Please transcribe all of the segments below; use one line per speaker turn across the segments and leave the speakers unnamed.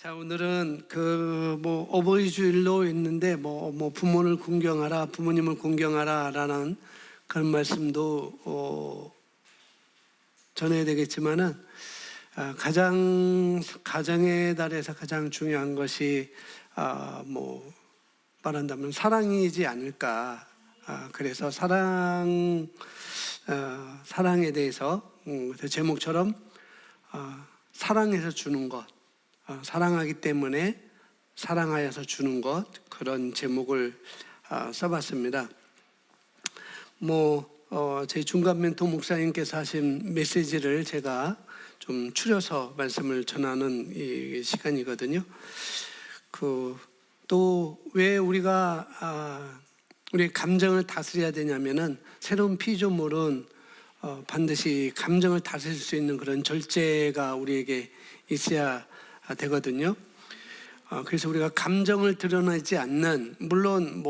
자, 오늘은 어버이 주일로 있는데 부모를 공경하라, 부모님을 공경하라라는 그런 말씀도 전해야 되겠지만은 가정의 달에서 가장 중요한 것이 말한다면 사랑이지 않을까. 그래서 사랑에 대해서 제목처럼 사랑해서 주는 것. 사랑하기 때문에 사랑하여서 주는 것, 그런 제목을 써봤습니다. 제 중간 멘토 목사님께서 하신 메시지를 제가 좀 추려서 말씀을 전하는 이 시간이거든요. 또 왜 우리가 우리 감정을 다스려야 되냐면은 새로운 피조물은 반드시 감정을 다스릴 수 있는 그런 절제가 우리에게 있어야 되거든요. 그래서 우리가 감정을 드러내지 않는, 물론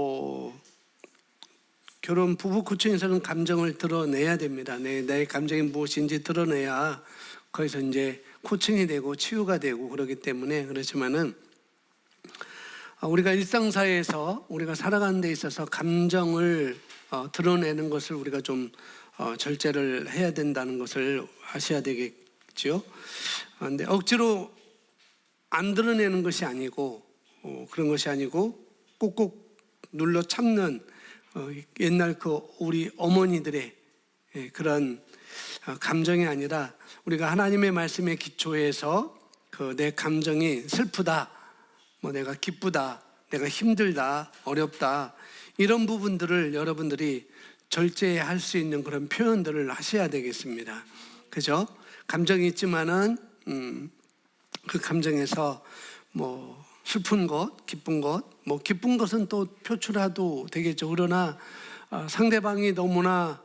결혼 부부 구청에서는 감정을 드러내야 됩니다. 나의 감정이 무엇인지 드러내야 거기서 이제 코칭이 되고 치유가 되고 그러기 때문에. 그렇지만은 우리가 일상사회에서 우리가 살아가는 데 있어서 감정을 드러내는 것을 우리가 좀 절제를 해야 된다는 것을 아셔야 되겠죠. 근데 억지로 안 드러내는 것이 아니고, 그런 것이 아니고 꼭꼭 눌러 참는 옛날 우리 어머니들의 그런 감정이 아니라, 우리가 하나님의 말씀에 기초해서 내 감정이 슬프다, 내가 기쁘다, 내가 힘들다, 어렵다, 이런 부분들을 여러분들이 절제할 수 있는 그런 표현들을 하셔야 되겠습니다. 그죠? 감정이 있지만은 그 감정에서 슬픈 것, 기쁜 것, 기쁜 것은 또 표출해도 되겠죠. 그러나 상대방이 너무나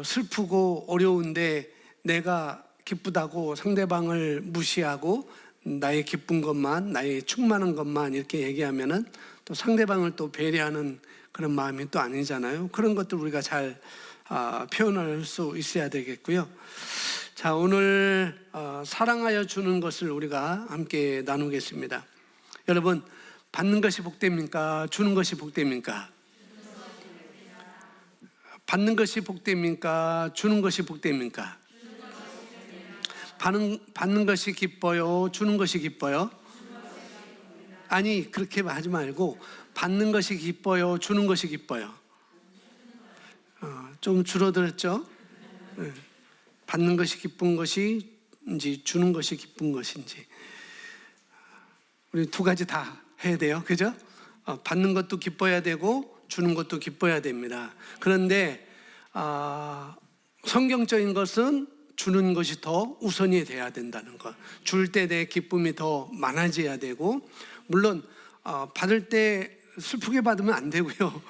슬프고 어려운데 내가 기쁘다고 상대방을 무시하고 나의 기쁜 것만, 나의 충만한 것만 이렇게 얘기하면은 또 상대방을 또 배려하는 그런 마음이 또 아니잖아요. 그런 것들 우리가 잘 표현할 수 있어야 되겠고요. 자, 오늘 사랑하여 주는 것을 우리가 함께 나누겠습니다. 여러분, 받는 것이 복됩니까? 주는 것이 복됩니까? 받는 것이 복됩니까? 주는 것이 복됩니까? 받는 것이 기뻐요? 주는 것이 기뻐요? 아니, 그렇게 하지 말고 받는 것이 기뻐요? 주는 것이 기뻐요? 좀 줄어들었죠? 네. 받는 것이 기쁜 것인지 주는 것이 기쁜 것인지, 우리 두 가지 다 해야 돼요. 그죠? 받는 것도 기뻐야 되고 주는 것도 기뻐야 됩니다. 그런데 성경적인 것은 주는 것이 더 우선이 돼야 된다는 것. 줄 때 내 기쁨이 더 많아져야 되고, 물론 받을 때 슬프게 받으면 안 되고요.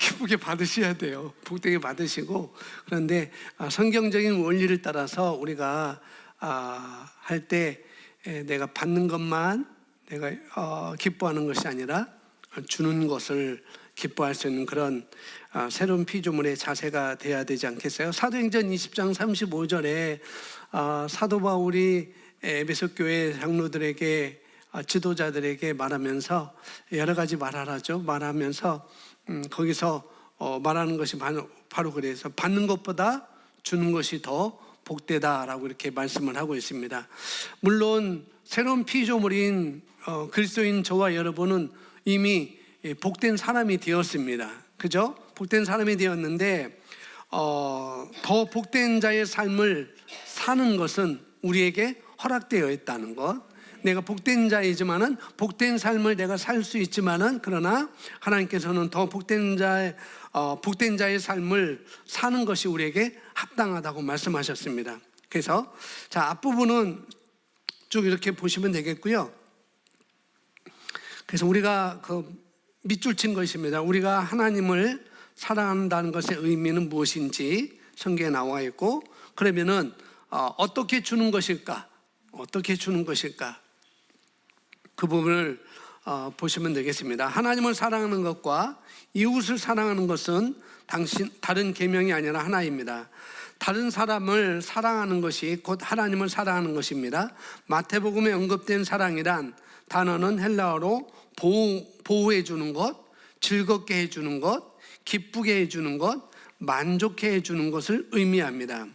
기쁘게 받으셔야 돼요. 복되게 받으시고. 그런데 성경적인 원리를 따라서 우리가 할 때 내가 받는 것만 내가 기뻐하는 것이 아니라 주는 것을 기뻐할 수 있는 그런 새로운 피조물의 자세가 돼야 되지 않겠어요? 사도행전 20장 35절에 사도 바울이 에베소 교회 장로들에게, 지도자들에게 말하면서 여러 가지 말하라죠. 말하면서 거기서 말하는 것이 바로 그래서 받는 것보다 주는 것이 더 복되다라고 이렇게 말씀을 하고 있습니다. 물론 새로운 피조물인 그리스도인 저와 여러분은 이미 복된 사람이 되었습니다. 그죠? 복된 사람이 되었는데 더 복된 자의 삶을 사는 것은 우리에게 허락되어 있다는 것. 내가 복된 자이지만은 복된 삶을 내가 살 수 있지만은, 그러나 하나님께서는 더 복된 자의 삶을 사는 것이 우리에게 합당하다고 말씀하셨습니다. 그래서 자, 앞부분은 쭉 이렇게 보시면 되겠고요. 그래서 우리가 밑줄 친 것입니다. 우리가 하나님을 사랑한다는 것의 의미는 무엇인지 성경에 나와 있고, 그러면은 어떻게 주는 것일까? 어떻게 주는 것일까? 그 부분을 보시면 되겠습니다. 하나님을 사랑하는 것과 이웃을 사랑하는 것은 다른 계명이 아니라 하나입니다. 다른 사람을 사랑하는 것이 곧 하나님을 사랑하는 것입니다. 마태복음에 언급된 사랑이란 단어는 헬라어로 보호해 주는 것, 즐겁게 해주는 것, 기쁘게 해주는 것, 만족해 해주는 것을 의미합니다.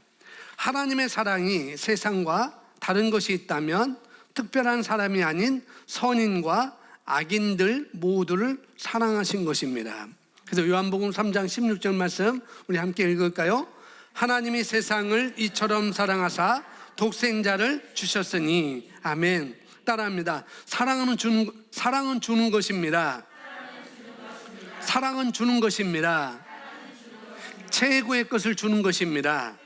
하나님의 사랑이 세상과 다른 것이 있다면 특별한 사람이 아닌 선인과 악인들 모두를 사랑하신 것입니다. 그래서 요한복음 3장 16절 말씀 우리 함께 읽을까요? 하나님이 세상을 이처럼 사랑하사 독생자를 주셨으니. 아멘. 따라합니다. 사랑은 주는 것입니다. 사랑은 주는 것입니다. 최고의 것을 주는 것입니다.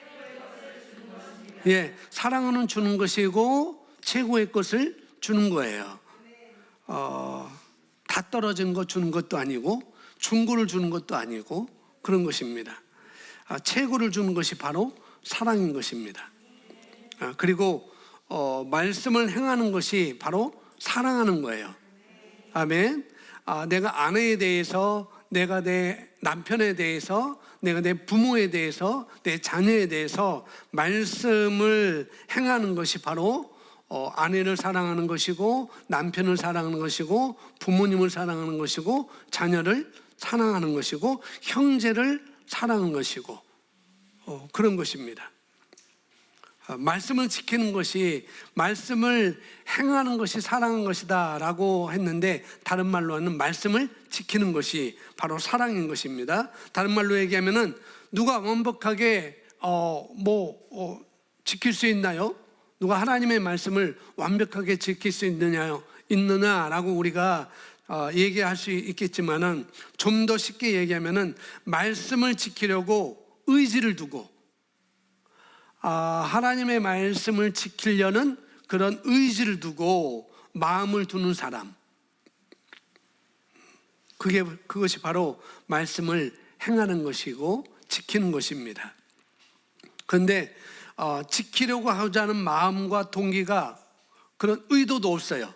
예, 사랑은 주는 것이고 최고의 것을 주는 거예요. 다 떨어진 거 주는 것도 아니고 중고를 주는 것도 아니고 그런 것입니다. 최고를 주는 것이 바로 사랑인 것입니다. 그리고 말씀을 행하는 것이 바로 사랑하는 거예요. 아멘. 내가 아내에 대해서, 내가 내 남편에 대해서, 내가 내 부모에 대해서, 내 자녀에 대해서 말씀을 행하는 것이 바로 아내를 사랑하는 것이고, 남편을 사랑하는 것이고, 부모님을 사랑하는 것이고, 자녀를 사랑하는 것이고, 형제를 사랑하는 것이고, 그런 것입니다. 말씀을 지키는 것이, 말씀을 행하는 것이 사랑한 것이다 라고 했는데, 다른 말로 하면 말씀을 지키는 것이 바로 사랑인 것입니다. 다른 말로 얘기하면은 누가 완벽하게 지킬 수 있나요? 누가 하나님의 말씀을 완벽하게 지킬 수 있느냐라고 우리가 얘기할 수 있겠지만은, 좀 더 쉽게 얘기하면은 말씀을 지키려고 의지를 두고 하나님의 말씀을 지키려는 그런 의지를 두고 마음을 두는 사람, 그것이 바로 말씀을 행하는 것이고 지키는 것입니다. 그런데 지키려고 하지 않은 마음과 동기가, 그런 의도도 없어요.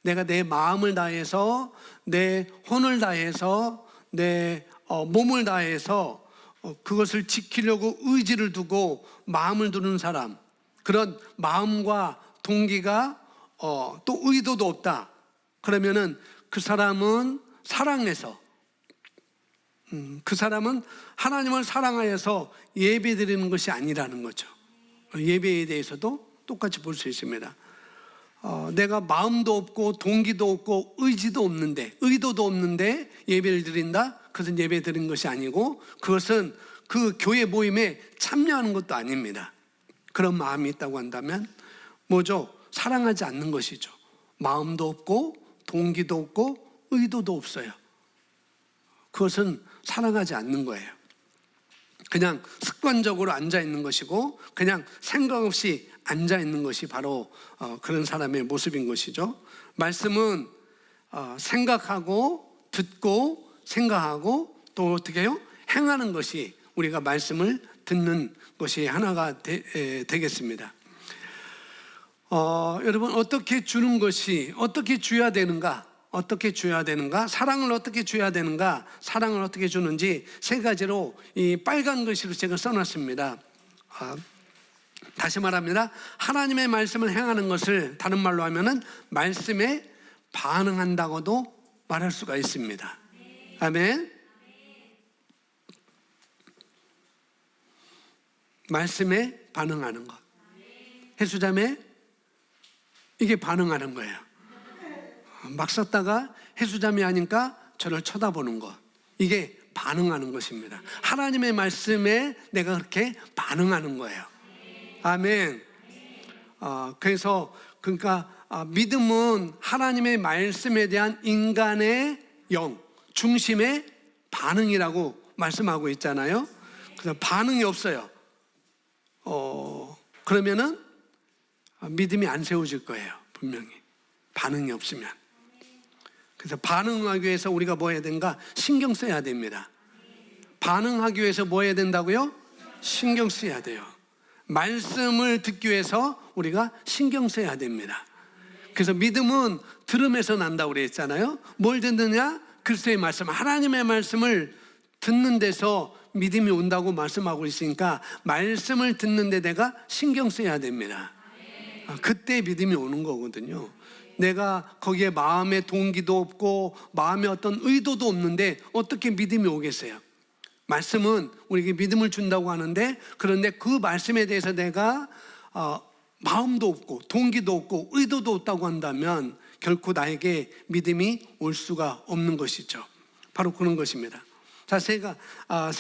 내가 내 마음을 다해서, 내 혼을 다해서, 내 몸을 다해서 그것을 지키려고 의지를 두고 마음을 두는 사람, 그런 마음과 동기가 또 의도도 없다. 그러면은 그 사람은 사랑해서, 그 사람은 하나님을 사랑하여서 예배 드리는 것이 아니라는 거죠. 예배에 대해서도 똑같이 볼 수 있습니다. 내가 마음도 없고 동기도 없고 의지도 없는데, 의도도 없는데 예배를 드린다? 그것은 예배 드린 것이 아니고, 그것은 그 교회 모임에 참여하는 것도 아닙니다. 그런 마음이 있다고 한다면 뭐죠? 사랑하지 않는 것이죠. 마음도 없고 동기도 없고 의도도 없어요. 그것은 사랑하지 않는 거예요. 그냥 습관적으로 앉아 있는 것이고, 그냥 생각 없이 앉아 있는 것이 바로 그런 사람의 모습인 것이죠. 말씀은 생각하고 듣고 생각하고 또 어떻게 해요? 행하는 것이, 우리가 말씀을 듣는 것이 하나가 되겠습니다. 여러분, 어떻게 주는 것이, 어떻게 줘야 되는가? 어떻게 줘야 되는가? 사랑을 어떻게 줘야 되는가? 사랑을 어떻게 주는지 세 가지로 이 빨간 글씨로 제가 써놨습니다. 다시 말합니다. 하나님의 말씀을 행하는 것을 다른 말로 하면은 말씀에 반응한다고도 말할 수가 있습니다. 아멘. 말씀에 반응하는 것. 해수자매, 이게 반응하는 거예요. 막 썼다가 해수자매 하니까 저를 쳐다보는 것, 이게 반응하는 것입니다. 하나님의 말씀에 내가 그렇게 반응하는 거예요. 아멘. 그러니까 믿음은 하나님의 말씀에 대한 인간의 영, 중심의 반응이라고 말씀하고 있잖아요. 그래서 반응이 없어요. 그러면은 믿음이 안 세워질 거예요. 분명히 반응이 없으면. 그래서 반응하기 위해서 우리가 뭐 해야 되는가? 신경 써야 됩니다. 반응하기 위해서 뭐 해야 된다고요? 신경 써야 돼요. 말씀을 듣기 위해서 우리가 신경 써야 됩니다. 그래서 믿음은 들음에서 난다고 그랬잖아요. 뭘 듣느냐? 그리스도의 말씀, 하나님의 말씀을 듣는 데서 믿음이 온다고 말씀하고 있으니까 말씀을 듣는데 내가 신경 써야 됩니다. 그때 믿음이 오는 거거든요. 내가 거기에 마음의 동기도 없고 마음의 어떤 의도도 없는데 어떻게 믿음이 오겠어요? 말씀은 우리에게 믿음을 준다고 하는데, 그런데 그 말씀에 대해서 내가 마음도 없고 동기도 없고 의도도 없다고 한다면 결코 나에게 믿음이 올 수가 없는 것이죠. 바로 그런 것입니다. 자, 세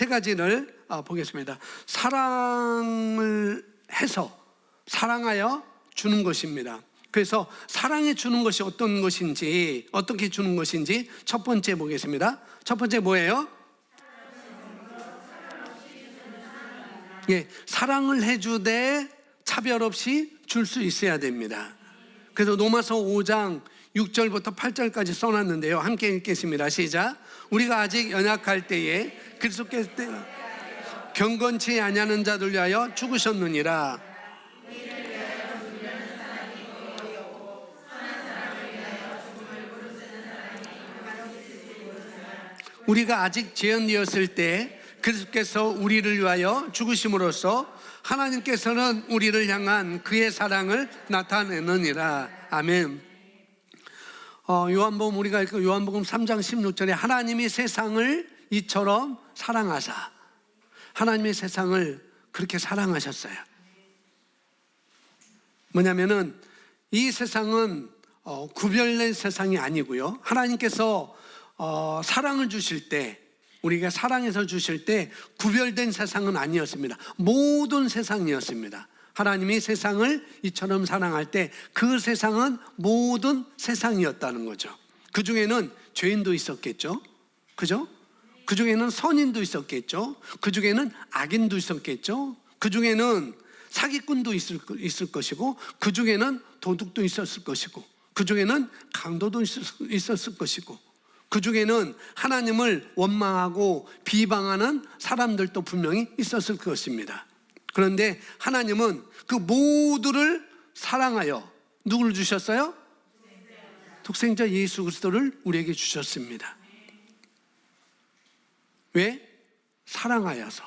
가지를 보겠습니다. 사랑을 해서 사랑하여 주는 것입니다. 그래서 사랑해 주는 것이 어떤 것인지, 어떻게 주는 것인지 첫 번째 보겠습니다. 첫 번째 뭐예요? 예, 사랑을 해주되 차별 없이 줄 수 있어야 됩니다. 그래서 로마서 5장 6절부터 8절까지 써놨는데요. 함께 읽겠습니다. 시작. 우리가 아직 연약할 때에 그리스도께서 경건치 아니하는 자들 위하여 죽으셨느니라. 우리가 아직 죄인이었을 때 그리스도께서 우리를 위하여 죽으심으로써 하나님께서는 우리를 향한 그의 사랑을 나타내느니라. 아멘. 요한복음 우리가 읽고 요한복음 3장 16절에 하나님이 세상을 이처럼 사랑하사, 하나님의 세상을 그렇게 사랑하셨어요. 뭐냐면은 이 세상은 구별된 세상이 아니고요. 하나님께서 사랑을 주실 때, 우리가 사랑해서 주실 때 구별된 세상은 아니었습니다. 모든 세상이었습니다. 하나님이 세상을 이처럼 사랑할 때 그 세상은 모든 세상이었다는 거죠. 그 중에는 죄인도 있었겠죠. 그죠? 그 중에는 선인도 있었겠죠. 그 중에는 악인도 있었겠죠. 그 중에는 사기꾼도 있을 것이고, 그 중에는 도둑도 있었을 것이고, 그 중에는 강도도 있었을 것이고, 그 중에는 하나님을 원망하고 비방하는 사람들도 분명히 있었을 것입니다. 그런데 하나님은 그 모두를 사랑하여 누구를 주셨어요? 독생자 예수 그리스도를 우리에게 주셨습니다. 왜? 사랑하여서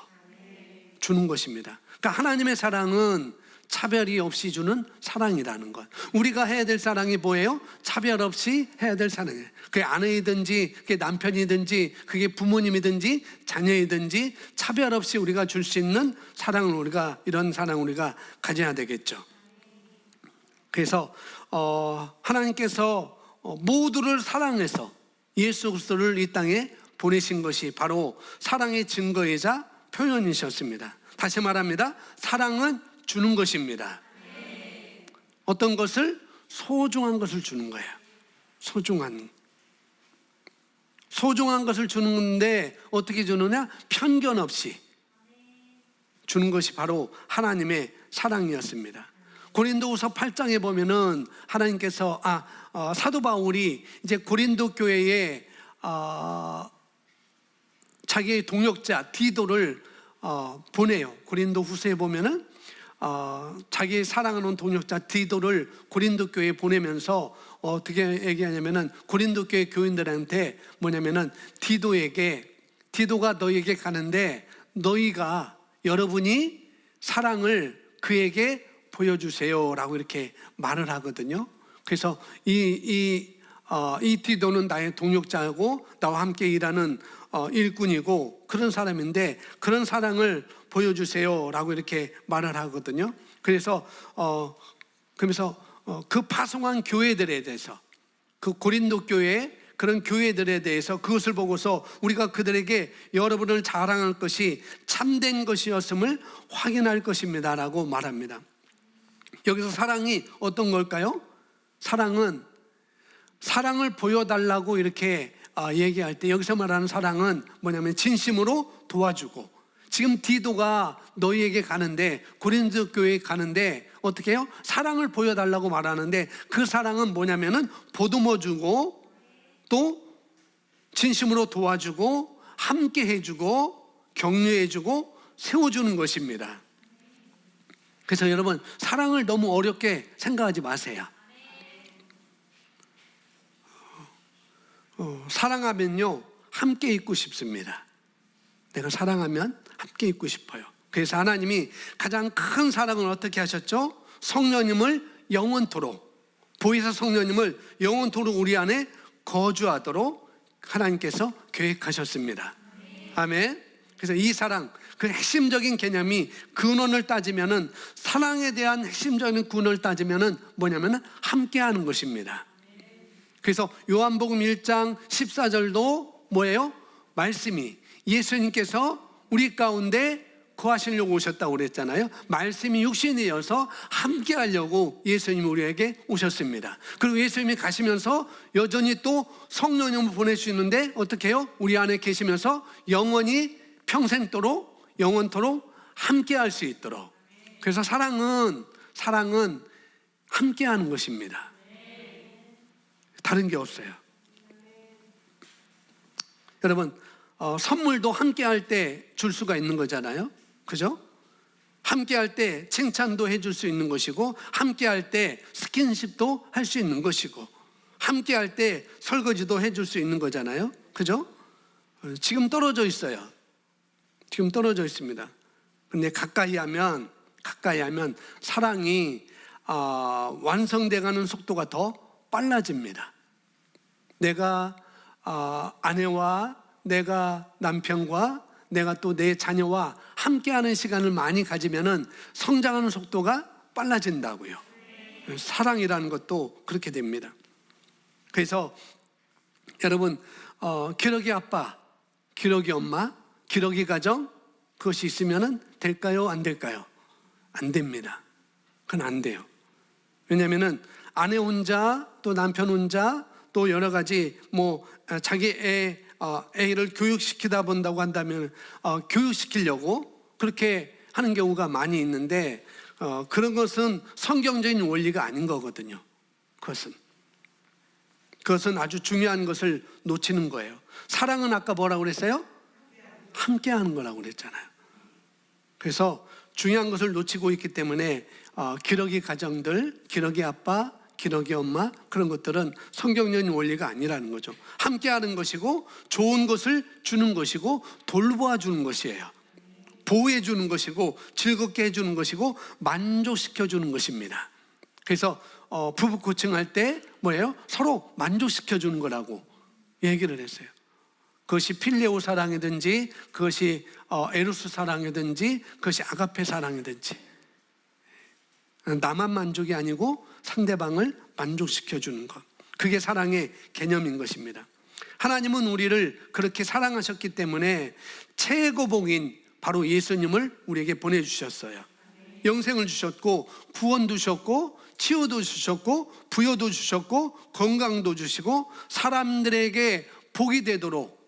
주는 것입니다. 그러니까 하나님의 사랑은 차별이 없이 주는 사랑이라는 것. 우리가 해야 될 사랑이 뭐예요? 차별 없이 해야 될 사랑이에요. 그게 아내이든지 그게 남편이든지 그게 부모님이든지 자녀이든지 차별 없이 우리가 줄 수 있는 사랑을, 우리가 이런 사랑을 우리가 가져야 되겠죠. 그래서 하나님께서 모두를 사랑해서 예수 그리스도를 이 땅에 보내신 것이 바로 사랑의 증거이자 표현이셨습니다. 다시 말합니다. 사랑은 주는 것입니다. 어떤 것을? 소중한 것을 주는 거예요. 소중한 것을 주는 건데 어떻게 주느냐? 편견 없이 주는 것이 바로 하나님의 사랑이었습니다. 고린도후서 8장에 보면은 하나님께서 사도 바울이 이제 고린도 교회에 자기의 동역자 디도를 보내요. 고린도 후서에 보면은 자기 사랑하는 동역자 디도를 고린도 교회에 보내면서 어떻게 얘기하냐면은 고린도 교회 교인들한테 뭐냐면은 디도가 너희에게 가는데 너희가 여러분이 사랑을 그에게 보여주세요라고 이렇게 말을 하거든요. 그래서 이 디도는 나의 동역자고 나와 함께 일하는 일꾼이고 그런 사람인데 그런 사랑을 보여주세요라고 이렇게 말을 하거든요. 그래서 그 파송한 교회들에 대해서, 그 고린도 교회 그런 교회들에 대해서 그것을 보고서 우리가 그들에게 여러분을 자랑할 것이 참된 것이었음을 확인할 것입니다라고 말합니다. 여기서 사랑이 어떤 걸까요? 사랑은 사랑을 보여달라고 이렇게 얘기할 때 여기서 말하는 사랑은 뭐냐면 진심으로 도와주고, 지금 디도가 너희에게 가는데 고린도 교회에 가는데 어떻게 해요? 사랑을 보여달라고 말하는데 그 사랑은 뭐냐면은 보듬어주고 또 진심으로 도와주고 함께 해주고 격려해주고 세워주는 것입니다. 그래서 여러분, 사랑을 너무 어렵게 생각하지 마세요. 사랑하면요 함께 있고 싶습니다. 내가 사랑하면 함께 있고 싶어요. 그래서 하나님이 가장 큰 사랑을 어떻게 하셨죠? 성령님을 영원토록 보혜사 성령님을 영원토록 우리 안에 거주하도록 하나님께서 계획하셨습니다. 아멘. 그래서 이 사랑, 그 핵심적인 개념이 근원을 따지면은, 사랑에 대한 핵심적인 근원을 따지면은 뭐냐면은 함께하는 것입니다. 그래서 요한복음 1장 14절도 뭐예요? 말씀이, 예수님께서 우리 가운데 거하시려고 오셨다고 그랬잖아요. 말씀이 육신이 되어서 함께 하려고 예수님이 우리에게 오셨습니다. 그리고 예수님이 가시면서 여전히 또 성령님을 보내주시는데 어떻게 해요? 우리 안에 계시면서 영원히 영원토록 함께 할 수 있도록. 그래서 사랑은 함께 하는 것입니다. 다른 게 없어요. 여러분, 선물도 함께 할 때 줄 수가 있는 거잖아요. 그죠? 함께 할 때 칭찬도 해줄 수 있는 것이고, 함께 할 때 스킨십도 할 수 있는 것이고, 함께 할 때 설거지도 해줄 수 있는 거잖아요. 그죠? 지금 떨어져 있어요. 지금 떨어져 있습니다. 근데 가까이 하면 사랑이 완성돼가는 속도가 더 빨라집니다. 내가 아내와 내가 남편과 내가 또 내 자녀와 함께하는 시간을 많이 가지면은 성장하는 속도가 빨라진다고요. 사랑이라는 것도 그렇게 됩니다. 그래서 여러분, 기러기 아빠, 기러기 엄마, 기러기 가정, 그것이 있으면은 될까요? 안 될까요? 안 됩니다. 그건 안 돼요. 왜냐면은 아내 혼자, 또 남편 혼자, 또 여러 가지 자기 애를 교육시키다 본다고 한다면 교육시키려고 그렇게 하는 경우가 많이 있는데, 그런 것은 성경적인 원리가 아닌 거거든요. 그것은 아주 중요한 것을 놓치는 거예요. 사랑은 아까 뭐라고 그랬어요? 함께 하는 거라고 그랬잖아요. 그래서 중요한 것을 놓치고 있기 때문에 기러기 가정들, 기러기 아빠, 기러기 엄마, 그런 것들은 성경적인 원리가 아니라는 거죠. 함께 하는 것이고, 좋은 것을 주는 것이고, 돌보아 주는 것이에요. 보호해 주는 것이고, 즐겁게 해주는 것이고, 만족시켜 주는 것입니다. 그래서 부부 코칭할 때 뭐예요? 서로 만족시켜 주는 거라고 얘기를 했어요. 그것이 필레오 사랑이든지, 그것이 에로스 사랑이든지, 그것이 아가페 사랑이든지, 나만 만족이 아니고 상대방을 만족시켜주는 것, 그게 사랑의 개념인 것입니다. 하나님은 우리를 그렇게 사랑하셨기 때문에 최고봉인 바로 예수님을 우리에게 보내주셨어요. 영생을 주셨고, 구원도 주셨고, 치유도 주셨고, 부여도 주셨고, 건강도 주시고, 사람들에게 복이 되도록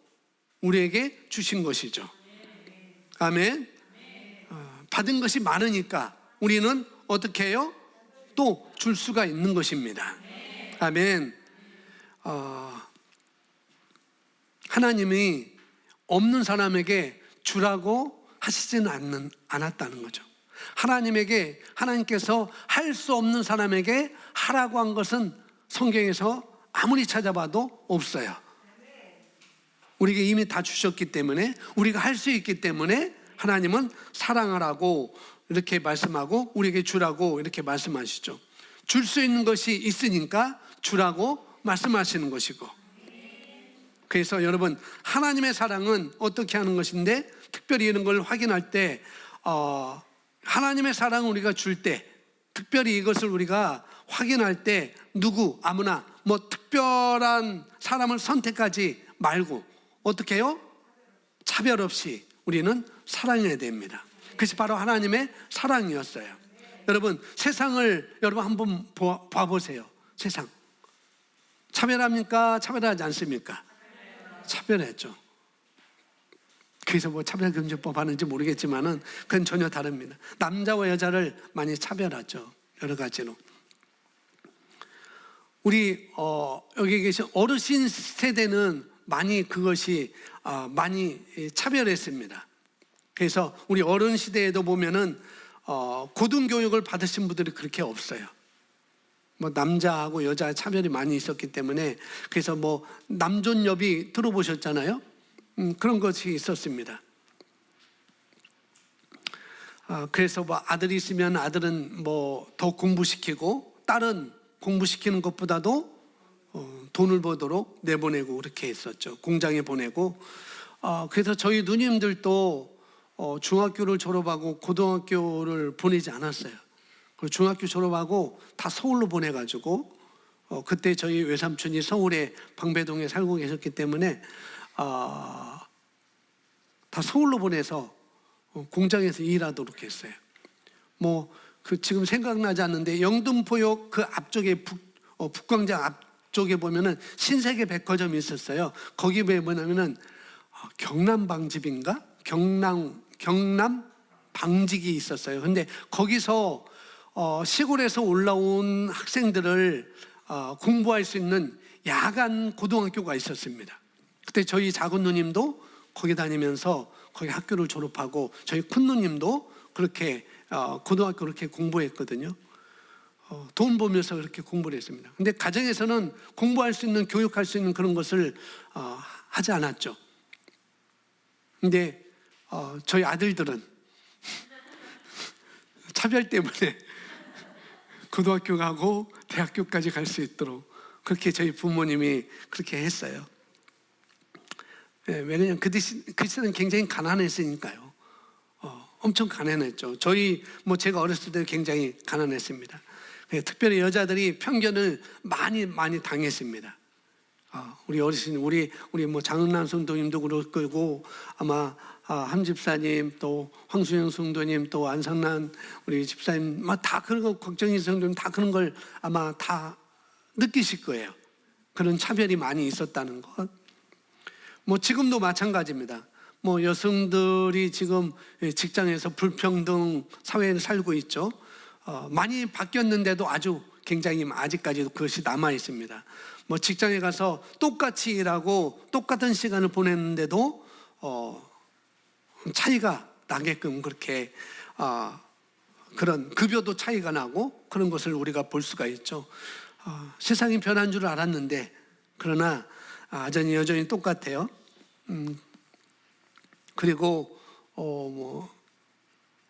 우리에게 주신 것이죠. 아멘. 받은 것이 많으니까 우리는 어떻게 해요? 또 줄 수가 있는 것입니다. 아멘. 하나님이 없는 사람에게 주라고 하시지는 않았다는 거죠. 하나님께서 할 수 없는 사람에게 하라고 한 것은 성경에서 아무리 찾아봐도 없어요. 우리에게 이미 다 주셨기 때문에, 우리가 할 수 있기 때문에 하나님은 사랑하라고 이렇게 말씀하고, 우리에게 주라고 이렇게 말씀하시죠. 줄 수 있는 것이 있으니까 주라고 말씀하시는 것이고. 그래서 여러분, 하나님의 사랑은 어떻게 하는 것인데, 특별히 이런 걸 확인할 때 하나님의 사랑을 우리가 줄 때, 특별히 이것을 우리가 확인할 때, 아무나 특별한 사람을 선택하지 말고 어떻게 해요? 차별 없이 우리는 사랑해야 됩니다. 그것이 바로 하나님의 사랑이었어요. 여러분, 세상을 여러분 한번 봐보세요. 세상 차별합니까? 차별하지 않습니까? 차별했죠. 그래서 차별금지법 하는지 모르겠지만은 그건 전혀 다릅니다. 남자와 여자를 많이 차별하죠. 여러 가지로. 우리 여기 계신 어르신 세대는 많이 그것이 많이 차별했습니다. 그래서 우리 어른 시대에도 보면은 고등교육을 받으신 분들이 그렇게 없어요. 남자하고 여자 차별이 많이 있었기 때문에, 그래서 남존여비 들어보셨잖아요. 그런 것이 있었습니다. 그래서 아들이 있으면 아들은 더 공부시키고, 딸은 공부시키는 것보다도 돈을 벌도록 내보내고 그렇게 했었죠. 공장에 보내고. 그래서 저희 누님들도 중학교를 졸업하고 고등학교를 보내지 않았어요. 그리고 중학교 졸업하고 다 서울로 보내가지고 그때 저희 외삼촌이 서울에 방배동에 살고 계셨기 때문에 다 서울로 보내서 공장에서 일하도록 했어요. 지금 생각나지 않는데 영등포역 그 앞쪽에 북광장 앞쪽에 보면은 신세계 백화점이 있었어요. 거기 왜 뭐냐면은 경남방집인가? 경남 방직이 있었어요. 근데 거기서 시골에서 올라온 학생들을 공부할 수 있는 야간 고등학교가 있었습니다. 그때 저희 작은 누님도 거기 다니면서 거기 학교를 졸업하고 저희 큰 누님도 그렇게 고등학교 그렇게 공부했거든요. 돈 벌면서 그렇게 공부를 했습니다. 근데 가정에서는 공부할 수 있는, 교육할 수 있는 그런 것을 하지 않았죠. 근데 저희 아들들은 차별 때문에 고등학교 가고 대학교까지 갈 수 있도록 그렇게 저희 부모님이 그렇게 했어요. 왜냐면 그 시대는 굉장히 가난했으니까요. 엄청 가난했죠. 제가 어렸을 때 굉장히 가난했습니다. 특별히 여자들이 편견을 많이 당했습니다. 우리 어르신, 우리 장은남 성도님도 그렇고 아마 함 집사님, 또 황수영 성도님, 또 안상난 우리 집사님, 다 그런 거, 걱정이 성도님 다 그런 걸 아마 다 느끼실 거예요. 그런 차별이 많이 있었다는 것. 지금도 마찬가지입니다. 여성들이 지금 직장에서 불평등 사회에 살고 있죠. 많이 바뀌었는데도 아주 굉장히 아직까지도 그것이 남아 있습니다. 직장에 가서 똑같이 일하고 똑같은 시간을 보냈는데도 차이가 나게끔 그렇게 그런 급여도 차이가 나고 그런 것을 우리가 볼 수가 있죠. 세상이 변한 줄 알았는데 그러나 여전히 똑같아요. 그리고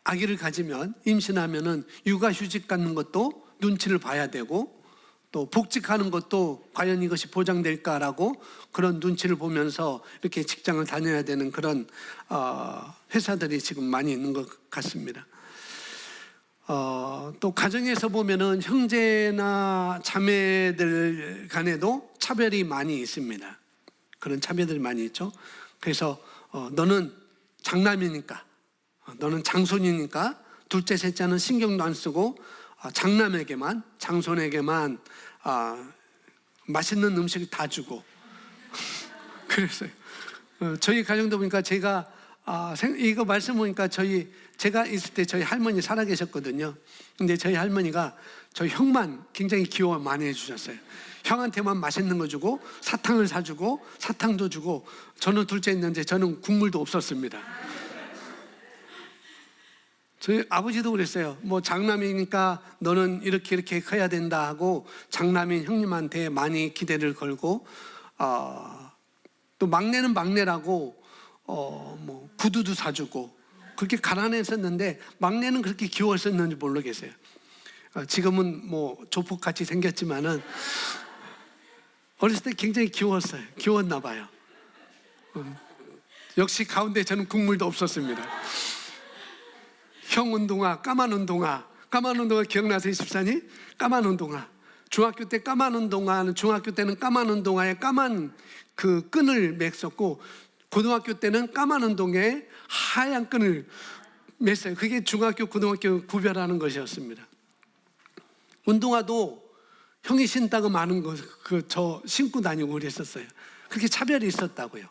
아기를 가지면 임신하면은 육아휴직 갖는 것도 눈치를 봐야 되고 또 복직하는 것도 과연 이것이 보장될까라고 그런 눈치를 보면서 이렇게 직장을 다녀야 되는 그런 회사들이 지금 많이 있는 것 같습니다. 또 가정에서 보면은 형제나 자매들 간에도 차별이 많이 있습니다. 그런 차별들이 많이 있죠. 그래서 너는 장남이니까, 너는 장손이니까 둘째 셋째는 신경도 안 쓰고 장남에게만, 장손에게만 맛있는 음식을 다 주고 그랬어요. 저희 가정도 보니까 제가 이거 말씀 보니까 제가 있을 때 저희 할머니 살아계셨거든요. 근데 저희 할머니가 저희 형만 굉장히 기호 많이 해주셨어요. 형한테만 맛있는 거 주고 사탕을 사주고 사탕도 주고, 저는 둘째 있는데 저는 국물도 없었습니다. 저희 아버지도 그랬어요. 장남이니까 너는 이렇게 커야 된다 하고 장남인 형님한테 많이 기대를 걸고, 또 막내는 막내라고 구두도 사주고 그렇게 가난했었는데 막내는 그렇게 귀여웠었는지 모르겠어요. 지금은 조폭같이 생겼지만은 어렸을 때 굉장히 귀여웠어요. 귀여웠나 봐요. 역시 가운데 저는 국물도 없었습니다. 형 운동화, 까만 운동화 기억나세요, 집사님? 까만 운동화. 중학교 때 까만 운동화는, 중학교 때는 까만 운동화에 까만 그 끈을 맸었고, 고등학교 때는 까만 운동화에 하얀 끈을 맸어요. 그게 중학교, 고등학교 구별하는 것이었습니다. 운동화도 형이 신다고 많은 거, 저 신고 다니고 그랬었어요. 그렇게 차별이 있었다고요.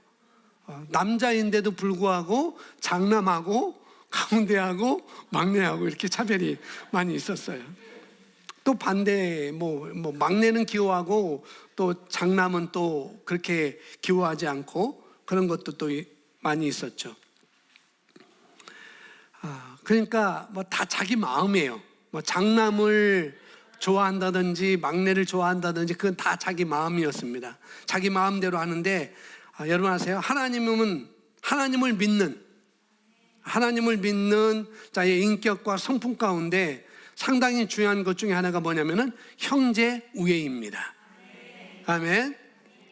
남자인데도 불구하고 장남하고 가운데하고 막내하고 이렇게 차별이 많이 있었어요. 또 반대, 막내는 귀여워하고 또 장남은 또 그렇게 귀여워하지 않고 그런 것도 또 많이 있었죠. 그러니까 다 자기 마음이에요. 장남을 좋아한다든지 막내를 좋아한다든지 그건 다 자기 마음이었습니다. 자기 마음대로 하는데, 여러분 아세요? 하나님을 믿는 자의 인격과 성품 가운데 상당히 중요한 것 중에 하나가 뭐냐면은 형제 우애입니다. 아멘.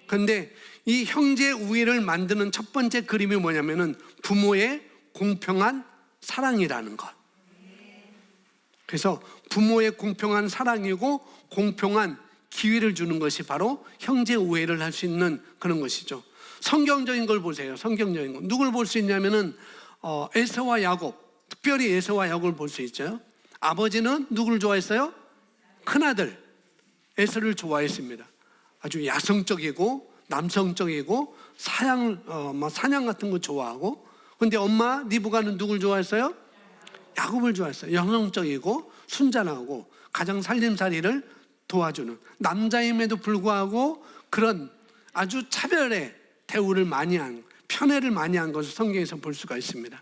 그런데 이 형제 우애를 만드는 첫 번째 그림이 뭐냐면은 부모의 공평한 사랑이라는 것. 그래서 부모의 공평한 사랑이고 공평한 기회를 주는 것이 바로 형제 우애를 할 수 있는 그런 것이죠. 성경적인 걸 보세요. 성경적인 거. 누굴 볼 수 있냐면은 에서와 야곱, 특별히 에서와 야곱을 볼 수 있죠. 아버지는 누구를 좋아했어요? 큰아들 에서를 좋아했습니다. 아주 야성적이고 남성적이고 사냥 같은 거 좋아하고. 근데 엄마 리브가는 누굴 좋아했어요? 야곱을 좋아했어요. 여성적이고 순잔하고 가정 살림살이를 도와주는 남자임에도 불구하고 그런 아주 차별의 대우를 많이 한, 편애를 많이 한 것을 성경에서 볼 수가 있습니다.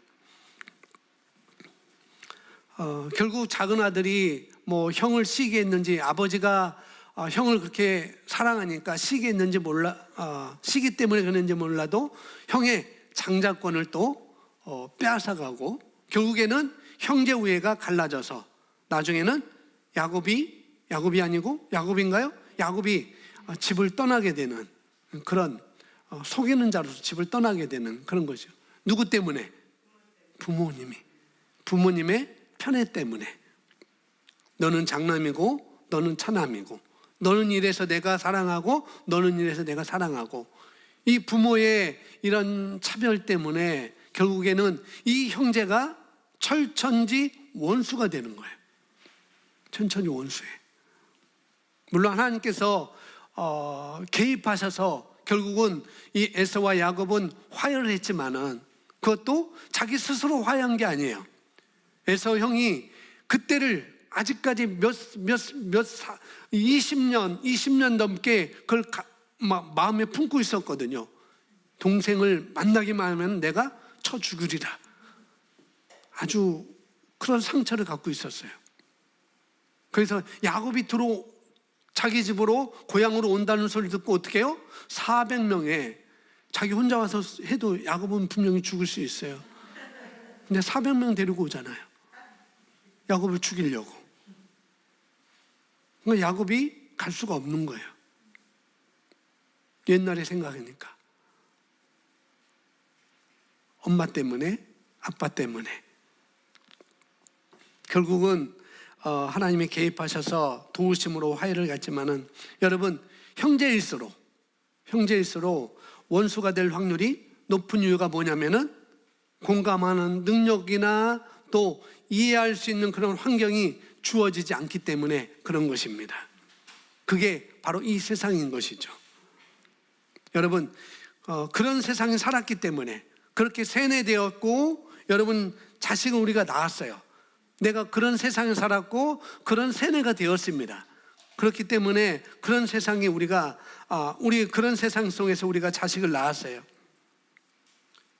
결국 작은 아들이 뭐 형을 시기게 했는지, 아버지가 형을 그렇게 사랑하니까 시기게 했는지 시기 때문에 그랬는지 몰라도 형의 장자권을 또 빼앗아가고, 결국에는 형제 우애가 갈라져서 나중에는 야곱이 아니고 야곱인가요? 야곱이 집을 떠나게 되는 그런, 속이는 자로서 집을 떠나게 되는 그런 거죠. 누구 때문에? 부모님의 편애 때문에. 너는 장남이고 너는 차남이고, 너는 이래서 내가 사랑하고 너는 이래서 내가 사랑하고, 이 부모의 이런 차별 때문에 결국에는 이 형제가 철천지 원수가 되는 거예요. 천천히 원수에. 물론 하나님께서 개입하셔서 결국은 이 에서와 야곱은 화해를 했지만은 그것도 자기 스스로 화해한 게 아니에요. 에서 형이 그때를 아직까지 20년 넘게 그걸 마음에 품고 있었거든요. 동생을 만나기만 하면 내가 쳐 죽으리라. 아주 그런 상처를 갖고 있었어요. 그래서 야곱이 자기 집으로 고향으로 온다는 소리 듣고 어떻게 해요? 400명에 자기 혼자 와서 해도 야곱은 분명히 죽을 수 있어요. 근데 400명 데리고 오잖아요. 야곱을 죽이려고. 그러니까 야곱이 갈 수가 없는 거예요. 옛날에 생각하니까. 엄마 때문에, 아빠 때문에. 결국은 하나님이 개입하셔서 도우심으로 화해를 갖지만은, 여러분, 형제일수록 원수가 될 확률이 높은 이유가 뭐냐면은 공감하는 능력이나 또 이해할 수 있는 그런 환경이 주어지지 않기 때문에 그런 것입니다. 그게 바로 이 세상인 것이죠. 여러분, 그런 세상에 살았기 때문에 그렇게 세뇌되었고, 여러분 자식을 우리가 낳았어요. 내가 그런 세상에 살았고 그런 세뇌가 되었습니다. 그렇기 때문에 그런 세상에 우리 그런 세상 속에서 우리가 자식을 낳았어요.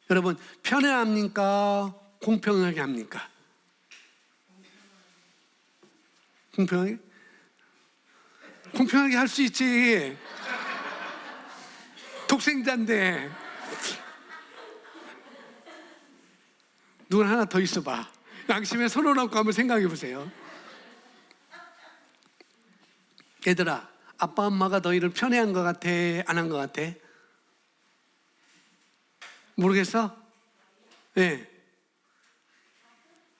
여러분, 편애합니까? 공평하게 합니까? 공평하게 할 수 있지. 독생자인데. 누군 하나 더 있어봐. 양심에 손을 얹고 한번 생각해 보세요. 얘들아, 아빠 엄마가 너희를 편애한 것 같아? 안 한 것 같아? 모르겠어? 네.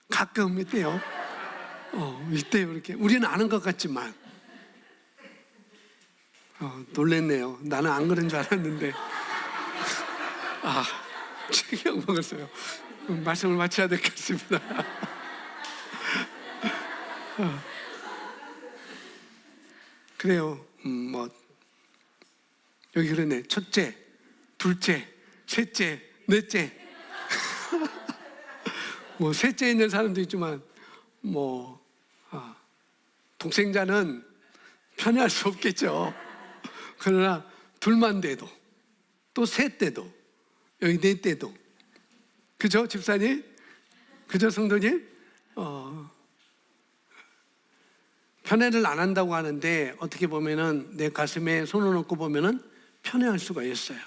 가끔 있대요. 있대요. 이렇게. 우리는 아는 것 같지만. 놀랬네요. 나는 안 그런 줄 알았는데. 충격 먹었어요. 말씀을 마쳐야 되겠습니다. 그래요. 여기 그러네. 첫째, 둘째, 셋째, 넷째. 셋째 있는 사람도 있지만, 독생자는 편애할 수 없겠죠. 그러나 둘만 돼도, 또 셋 돼도, 여기 넷 돼도. 그죠, 집사님? 그죠, 성도님? 편애를 안 한다고 하는데, 어떻게 보면은 내 가슴에 손을 얹고 보면은 편애할 수가 있어요.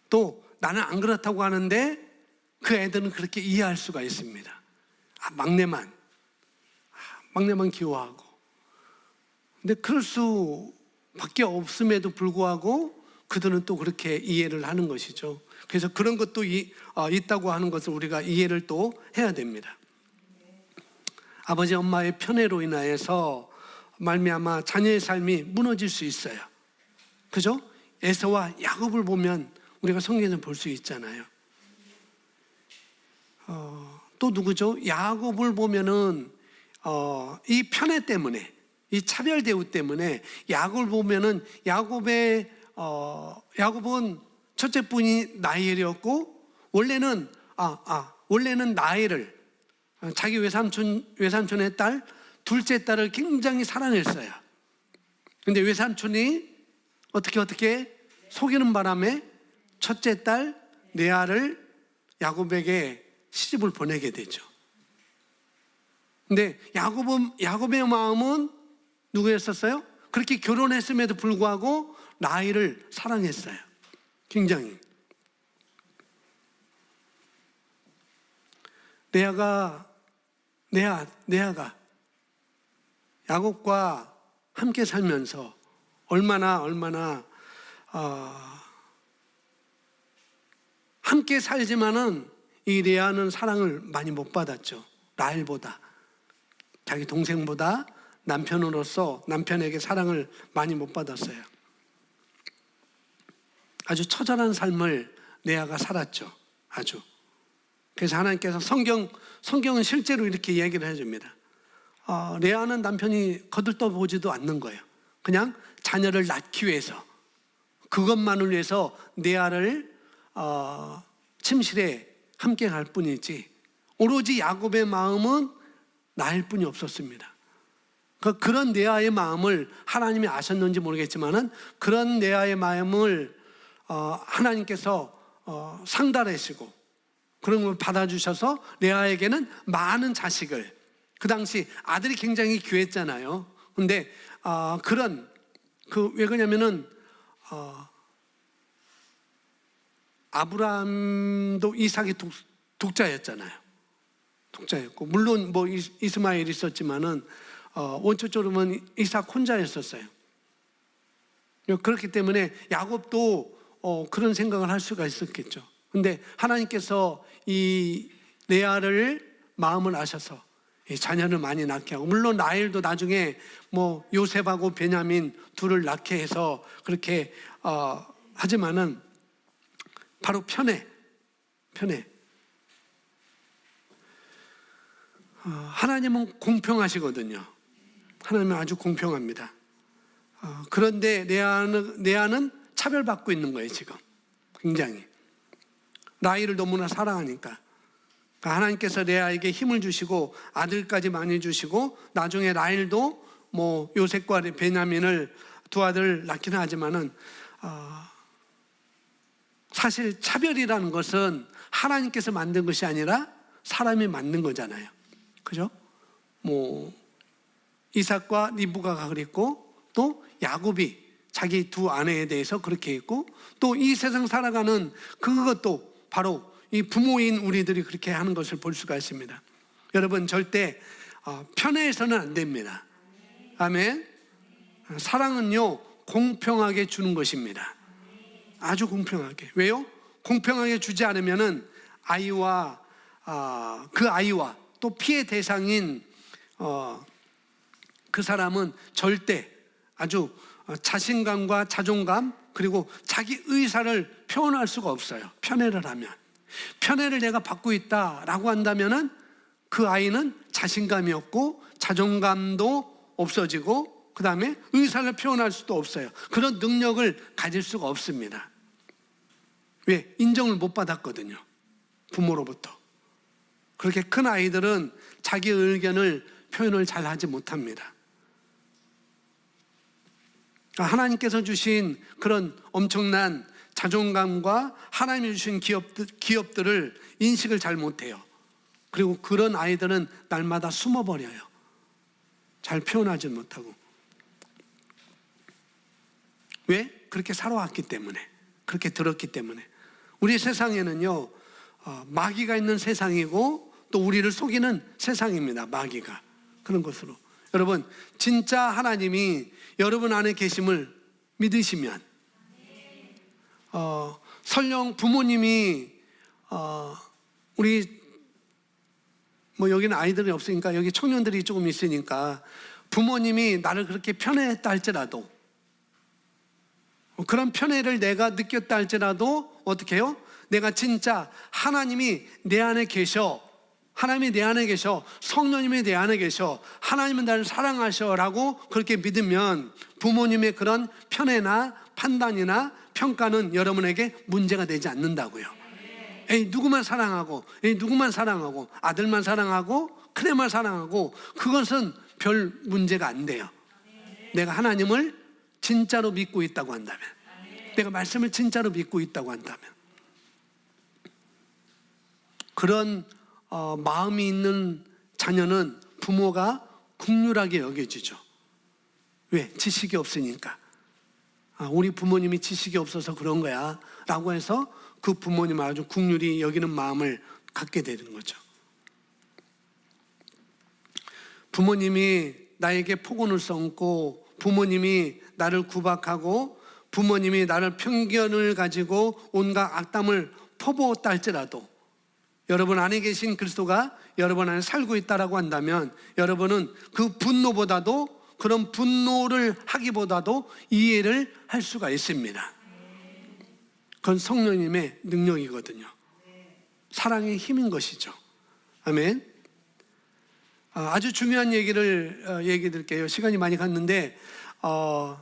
또 나는 안 그렇다고 하는데 그 애들은 그렇게 이해할 수가 있습니다. 막내만 막내만 귀여워하고. 근데 그럴 수밖에 없음에도 불구하고 그들은 또 그렇게 이해를 하는 것이죠. 그래서 그런 것도 있다고 하는 것을 우리가 이해를 또 해야 됩니다. 아버지 엄마의 편애로 인하여서 말미암아 자녀의 삶이 무너질 수 있어요. 그죠? 에서와 야곱을 보면 우리가 성경에서 볼 수 있잖아요. 또 누구죠? 야곱을 보면은 이 편애 때문에, 이 차별 대우 때문에 야곱을 보면은 야곱은 첫째 분이 나엘이었고 원래는 나엘을 자기 외삼촌의 딸 둘째 딸을 굉장히 사랑했어요. 근데 외삼촌이 어떻게 속이는 바람에 첫째 딸 레아를 야곱에게 시집을 보내게 되죠. 근데 야곱의 마음은 누구였었어요? 그렇게 결혼했음에도 불구하고 라헬을 사랑했어요. 굉장히. 레아가 야곱과 함께 살면서 얼마나 함께 살지만은 이 레아는 사랑을 많이 못 받았죠. 라헬보다, 자기 동생보다 남편으로서 남편에게 사랑을 많이 못 받았어요. 아주 처절한 삶을 레아가 살았죠. 아주. 그래서 하나님께서 성경은 실제로 이렇게 얘기를 해줍니다. 레아는 남편이 거들떠보지도 않는 거예요. 그냥 자녀를 낳기 위해서, 그것만을 위해서 레아를 침실에 함께 갈 뿐이지 오로지 야곱의 마음은 나일 뿐이 없었습니다. 그런 레아의 마음을 하나님이 아셨는지 모르겠지만은 그런 레아의 마음을 하나님께서 상달하시고 그런 걸 받아주셔서 레아에게는 많은 자식을, 그 당시 아들이 굉장히 귀했잖아요. 근데 왜 그러냐면은 아브라함도 이삭이 독자였잖아요. 독자였고 물론 뭐 이스마엘이 있었지만은 원초적으로 보면 이삭 혼자였었어요. 그렇기 때문에 야곱도 그런 생각을 할 수가 있었겠죠. 근데 하나님께서 이 레아를 마음을 아셔서 자녀를 많이 낳게 하고, 물론 라헬도 나중에 뭐 요셉하고 베냐민 둘을 낳게 해서 그렇게 하지만은 바로 편애. 하나님은 공평하시거든요. 하나님은 아주 공평합니다. 그런데 레아는 차별받고 있는 거예요, 지금. 굉장히. 라헬을 너무나 사랑하니까. 하나님께서 레아에게 힘을 주시고 아들까지 많이 주시고 나중에 라헬도 뭐 요셉과 베냐민을 두 아들을 낳기는 하지만은 사실 차별이라는 것은 하나님께서 만든 것이 아니라 사람이 만든 거잖아요. 그죠? 뭐 이삭과 리브가가 그랬고 또 야곱이 자기 두 아내에 대해서 그렇게 했고 또 이 세상 살아가는 그것도 바로 이 부모인 우리들이 그렇게 하는 것을 볼 수가 있습니다. 여러분 절대 편애해서는 안 됩니다. 아멘. 사랑은요 공평하게 주는 것입니다. 아주 공평하게. 왜요? 공평하게 주지 않으면은 그 아이와 또 피해 대상인 그 사람은 절대 아주 자신감과 자존감 그리고 자기 의사를 표현할 수가 없어요. 편애를 하면. 편애를 내가 받고 있다라고 한다면은 그 아이는 자신감이 없고 자존감도 없어지고 그 다음에 의사를 표현할 수도 없어요. 그런 능력을 가질 수가 없습니다. 왜? 인정을 못 받았거든요. 부모로부터. 그렇게 큰 아이들은 자기 의견을 표현을 잘 하지 못합니다. 하나님께서 주신 그런 엄청난 자존감과 하나님이 주신 기업들을 인식을 잘 못해요. 그리고 그런 아이들은 날마다 숨어버려요. 잘 표현하지 못하고. 왜? 그렇게 살아왔기 때문에, 그렇게 들었기 때문에. 우리 세상에는요 마귀가 있는 세상이고 또 우리를 속이는 세상입니다. 마귀가 그런 것으로 여러분, 진짜 하나님이 여러분 안에 계심을 믿으시면, 설령 부모님이 우리 뭐 여기는 아이들이 없으니까 여기 청년들이 조금 있으니까 부모님이 나를 그렇게 편애했다 할지라도, 그런 편애를 내가 느꼈다 할지라도 어떻게 해요? 내가 진짜 하나님이 내 안에 계셔, 하나님이 내 안에 계셔, 성령님이 내 안에 계셔, 하나님은 나를 사랑하셔라고 그렇게 믿으면 부모님의 그런 편애나 판단이나 평가는 여러분에게 문제가 되지 않는다고요. 에이, 누구만 사랑하고, 에이, 누구만 사랑하고, 아들만 사랑하고, 큰애만 사랑하고, 그것은 별 문제가 안 돼요. 내가 하나님을 진짜로 믿고 있다고 한다면, 내가 말씀을 진짜로 믿고 있다고 한다면, 그런 마음이 있는 자녀는 부모가 긍휼하게 여겨지죠. 왜? 지식이 없으니까. 우리 부모님이 지식이 없어서 그런 거야 라고 해서 그 부모님 아주 긍휼히 여기는 마음을 갖게 되는 거죠. 부모님이 나에게 폭언을 써얹고, 부모님이 나를 구박하고, 부모님이 나를 편견을 가지고 온갖 악담을 퍼부었다 할지라도 여러분 안에 계신 그리스도가 여러분 안에 살고 있다라고 한다면 여러분은 그 분노보다도, 그런 분노를 하기보다도 이해를 할 수가 있습니다. 그건 성령님의 능력이거든요. 사랑의 힘인 것이죠. 아멘. 아주 중요한 얘기를 얘기 드릴게요. 시간이 많이 갔는데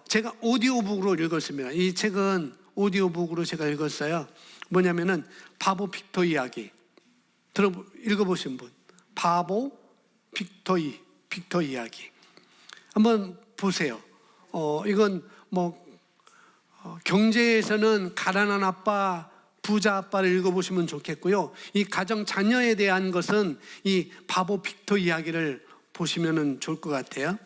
제가 오디오북으로 읽었습니다. 이 책은 오디오북으로 제가 읽었어요. 뭐냐면은 바보 빅터 이야기. 읽어보신 분. 바보 빅터 이야기. 한번 보세요. 이건 뭐 경제에서는 가난한 아빠, 부자 아빠를 읽어보시면 좋겠고요. 이 가정 자녀에 대한 것은 이 바보 빅터 이야기를 보시면 좋을 것 같아요.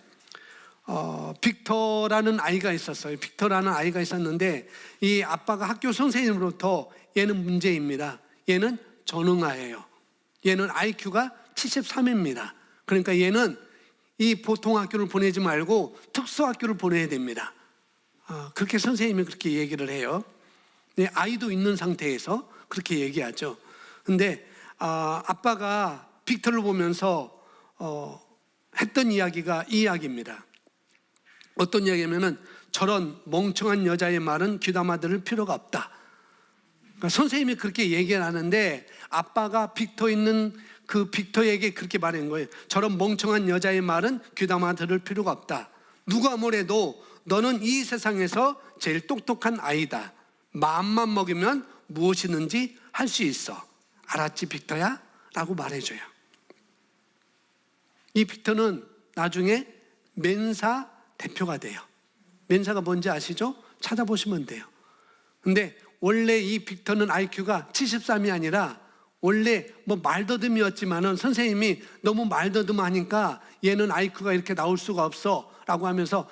빅터라는 아이가 있었어요. 빅터라는 아이가 있었는데 이 아빠가 학교 선생님으로부터 얘는 문제입니다. 얘는 전응아예요. 얘는 IQ가 73입니다. 그러니까 얘는 이 보통 학교를 보내지 말고 특수학교를 보내야 됩니다. 그렇게 선생님이 그렇게 얘기를 해요. 아이도 있는 상태에서 그렇게 얘기하죠. 근데 아빠가 빅터를 보면서 했던 이야기가 이 이야기입니다. 어떤 이야기냐면은 저런 멍청한 여자의 말은 귀담아 들을 필요가 없다. 그러니까 선생님이 그렇게 얘기를 하는데 아빠가 빅터 있는 그 빅터에게 그렇게 말한 거예요. 저런 멍청한 여자의 말은 귀담아 들을 필요가 없다. 누가 뭐래도 너는 이 세상에서 제일 똑똑한 아이다. 마음만 먹이면 무엇이든지 할 수 있어. 알았지 빅터야? 라고 말해줘요. 이 빅터는 나중에 멘사 대표가 돼요. 멘사가 뭔지 아시죠? 찾아보시면 돼요. 근데 원래 이 빅터는 IQ가 73이 아니라 원래 뭐 말더듬이었지만은 선생님이 너무 말더듬하니까 얘는 IQ가 이렇게 나올 수가 없어 라고 하면서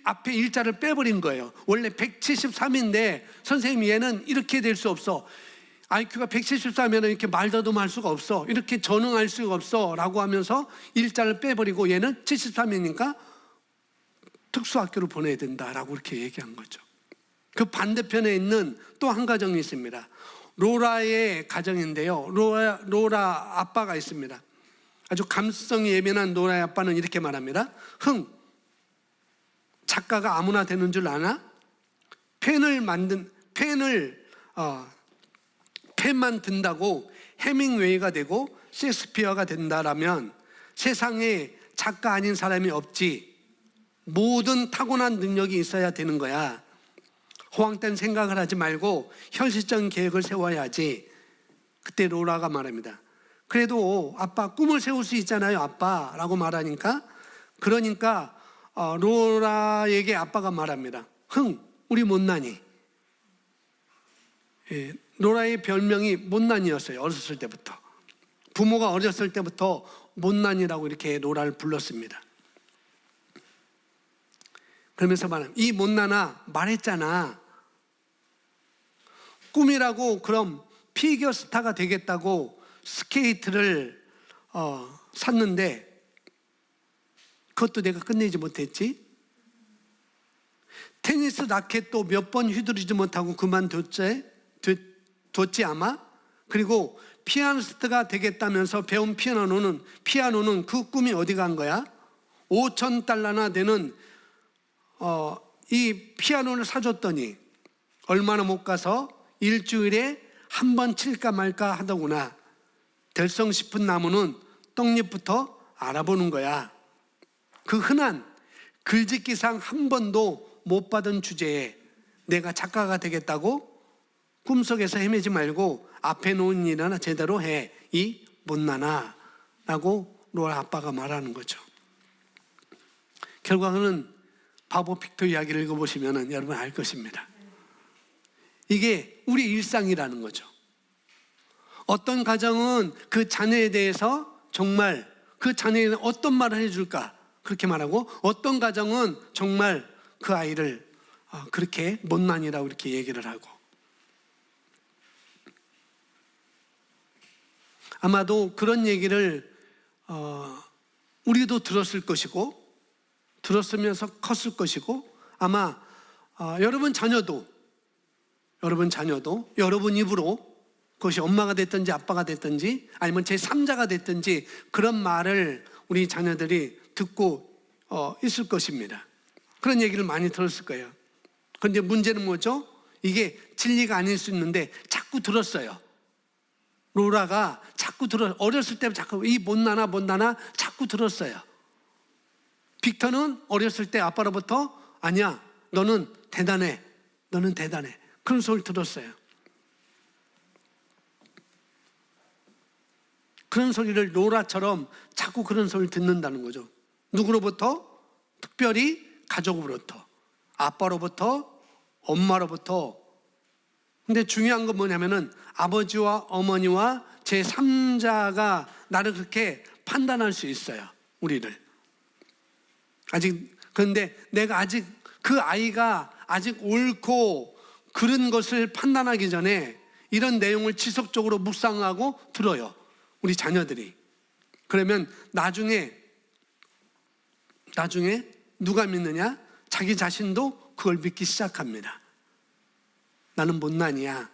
앞에 일자를 빼버린 거예요. 원래 173인데 선생님이 얘는 이렇게 될 수 없어. IQ가 173이면 이렇게 말더듬할 수가 없어. 이렇게 전응할 수가 없어 라고 하면서 일자를 빼버리고 얘는 73이니까 특수학교를 보내야 된다라고 이렇게 얘기한 거죠. 그 반대편에 있는 또 한 가정이 있습니다. 로라의 가정인데요. 로라 아빠가 있습니다. 아주 감수성이 예민한 로라의 아빠는 이렇게 말합니다. 작가가 아무나 되는 줄 아나? 펜만 든다고 해밍웨이가 되고 셰익스피어가 된다라면 세상에 작가 아닌 사람이 없지. 모든 타고난 능력이 있어야 되는 거야. 허황된 생각을 하지 말고 현실적인 계획을 세워야지. 그때 로라가 말합니다. 그래도 아빠 꿈을 세울 수 있잖아요 아빠 라고 말하니까, 그러니까 로라에게 아빠가 말합니다. 우리 못난이. 로라의 별명이 못난이였어요. 어렸을 때부터. 부모가 어렸을 때부터 못난이라고 이렇게 로라를 불렀습니다. 그러면서 말합니다. 이 못난아 말했잖아. 꿈이라고 그럼 피겨 스타가 되겠다고 스케이트를 샀는데 그것도 내가 끝내지 못했지. 테니스 라켓도 몇 번 휘두르지 못하고 그만뒀지 아마. 그리고 피아니스트가 되겠다면서 배운 피아노는 그 꿈이 어디 간 거야? $5,000나 되는 이 피아노를 사줬더니 얼마나 못 가서 일주일에 한 번 칠까 말까 하더구나. 될성 싶은 나무는 떡잎부터 알아보는 거야. 그 흔한 글짓기상 한 번도 못 받은 주제에 내가 작가가 되겠다고? 꿈속에서 헤매지 말고 앞에 놓은 일이나 제대로 해, 이 못나나 라고 로라 아빠가 말하는 거죠. 결과는 바보 빅토 이야기를 읽어보시면 여러분 알 것입니다. 이게 우리 일상이라는 거죠. 어떤 가정은 그 자녀에 대해서 정말 그 자녀에는 어떤 말을 해줄까 그렇게 말하고, 어떤 가정은 정말 그 아이를 그렇게 못난이라고 이렇게 얘기를 하고. 아마도 그런 얘기를 우리도 들었을 것이고 들었으면서 컸을 것이고, 아마 여러분 자녀도 여러분 입으로, 그것이 엄마가 됐든지 아빠가 됐든지 아니면 제3자가 됐든지 그런 말을 우리 자녀들이 듣고 있을 것입니다. 그런 얘기를 많이 들었을 거예요. 그런데 문제는 뭐죠? 이게 진리가 아닐 수 있는데 자꾸 들었어요. 로라가 자꾸 어렸을 때 자꾸 이 못나나 자꾸 들었어요. 빅터는 어렸을 때 아빠로부터 아니야, 너는 대단해 그런 소리를 들었어요. 그런 소리를 로라처럼 자꾸 그런 소리를 듣는다는 거죠. 누구로부터? 특별히 가족으로부터, 아빠로부터, 엄마로부터. 근데 중요한 건 뭐냐면은 아버지와 어머니와 제3자가 나를 그렇게 판단할 수 있어요, 우리를. 그런데 내가 아직 그 아이가 아직 옳고 그런 것을 판단하기 전에 이런 내용을 지속적으로 묵상하고 들어요, 우리 자녀들이. 그러면 나중에 누가 믿느냐? 자기 자신도 그걸 믿기 시작합니다. 나는 못난이야.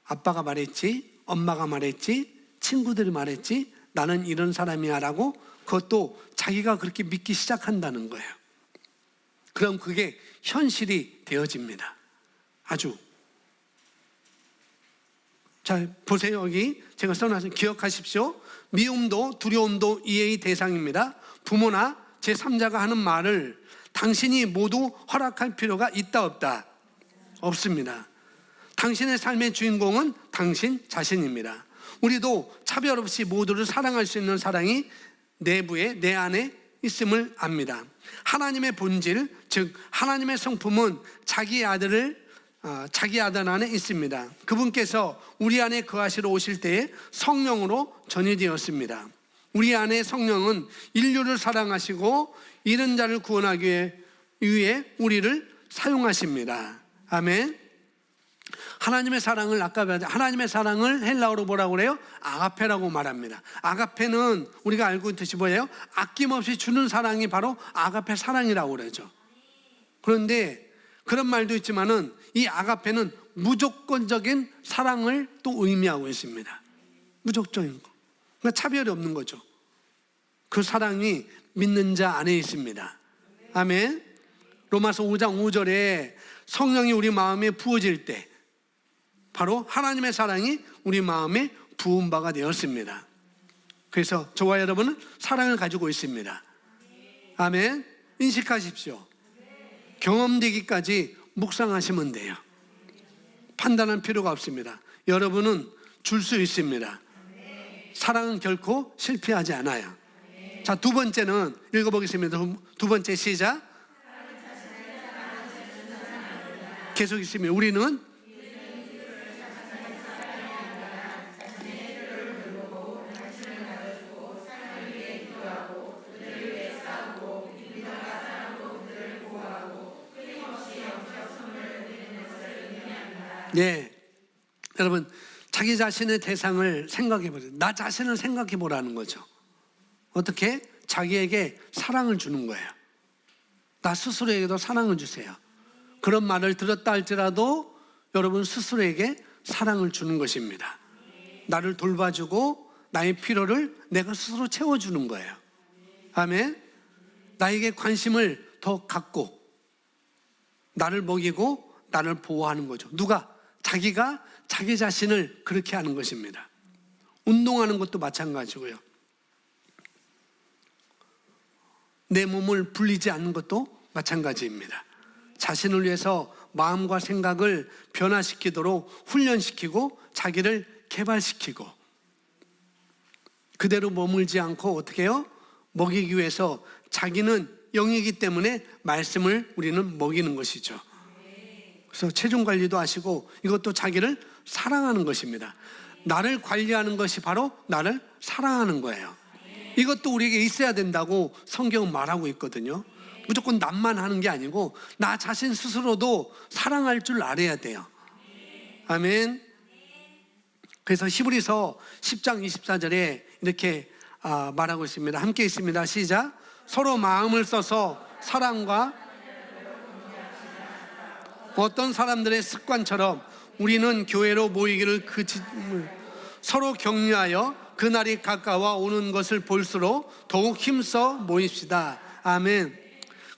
아빠가 말했지, 엄마가 말했지, 친구들이 말했지, 나는 이런 사람이야 라고 그것도 자기가 그렇게 믿기 시작한다는 거예요. 그럼 그게 현실이 되어집니다. 아주. 자, 보세요. 여기 제가 써놨어요. 기억하십시오. 미움도 두려움도 이해의 대상입니다. 부모나 제3자가 하는 말을 당신이 모두 허락할 필요가 있다 없다? 없습니다. 당신의 삶의 주인공은 당신 자신입니다. 우리도 차별 없이 모두를 사랑할 수 있는 사랑이 내부에, 내 안에 있음을 압니다. 하나님의 본질, 즉 하나님의 성품은 자기 아들 안에 있습니다. 그분께서 우리 안에 거하시러 오실 때에 성령으로 전이되었습니다. 우리 안에 성령은 인류를 사랑하시고 잃은 자를 구원하기 위해 우리를 사용하십니다. 아멘. 하나님의 사랑을 하나님의 사랑을 헬라어로 뭐라고 그래요? 아가페라고 말합니다. 아가페는 우리가 알고 있듯이 뭐예요? 아낌없이 주는 사랑이 바로 아가페 사랑이라고 그러죠. 그런데 그런 말도 있지만은 이 아가페는 무조건적인 사랑을 또 의미하고 있습니다. 무조건적인 거. 그러니까 차별이 없는 거죠. 그 사랑이 믿는 자 안에 있습니다. 아멘. 로마서 5장 5절에 성령이 우리 마음에 부어질 때 바로 하나님의 사랑이 우리 마음에 부은 바가 되었습니다. 그래서 저와 여러분은 사랑을 가지고 있습니다. 아멘. 인식하십시오. 경험되기까지 묵상하시면 돼요. 판단할 필요가 없습니다. 여러분은 줄 수 있습니다. 사랑은 결코 실패하지 않아요. 자, 두 번째는 읽어보겠습니다. 두 번째 시작. 계속 있습니다. 우리는 네, 여러분 자기 자신의 대상을 생각해 보세요. 나 자신을 생각해 보라는 거죠. 어떻게? 자기에게 사랑을 주는 거예요. 나 스스로에게도 사랑을 주세요. 그런 말을 들었다 할지라도 여러분 스스로에게 사랑을 주는 것입니다. 나를 돌봐주고 나의 필요를 내가 스스로 채워주는 거예요. 아멘. 나에게 관심을 더 갖고 나를 먹이고 나를 보호하는 거죠. 누가? 자기가 자기 자신을 그렇게 하는 것입니다. 운동하는 것도 마찬가지고요. 내 몸을 불리지 않는 것도 마찬가지입니다. 자신을 위해서 마음과 생각을 변화시키도록 훈련시키고 자기를 개발시키고 그대로 머물지 않고 어떻게 해요? 먹이기 위해서 자기는 영이기 때문에 말씀을 우리는 먹이는 것이죠. 그래서 체중 관리도 하시고 이것도 자기를 사랑하는 것입니다. 나를 관리하는 것이 바로 나를 사랑하는 거예요. 이것도 우리에게 있어야 된다고 성경은 말하고 있거든요. 무조건 남만 하는 게 아니고 나 자신 스스로도 사랑할 줄 알아야 돼요. 아멘. 그래서 히브리서 10장 24절에 이렇게 말하고 있습니다. 함께 있습니다. 시작. 서로 마음을 써서 사랑과 어떤 사람들의 습관처럼 우리는 교회로 모이기를 서로 격려하여 그날이 가까워 오는 것을 볼수록 더욱 힘써 모입시다. 아멘.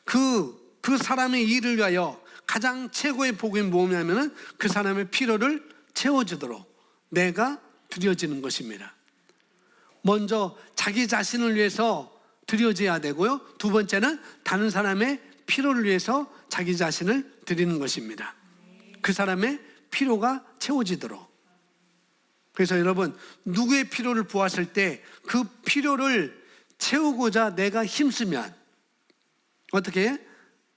그 사람의 일을 위하여 가장 최고의 복이 뭐냐면은 그 사람의 필요를 채워주도록 내가 드려지는 것입니다. 먼저 자기 자신을 위해서 드려져야 되고요. 두 번째는 다른 사람의 필요를 위해서 자기 자신을 드리는 것입니다. 그 사람의 필요가 채워지도록. 그래서 여러분 누구의 필요를 보았을 때 그 필요를 채우고자 내가 힘쓰면 어떻게 해?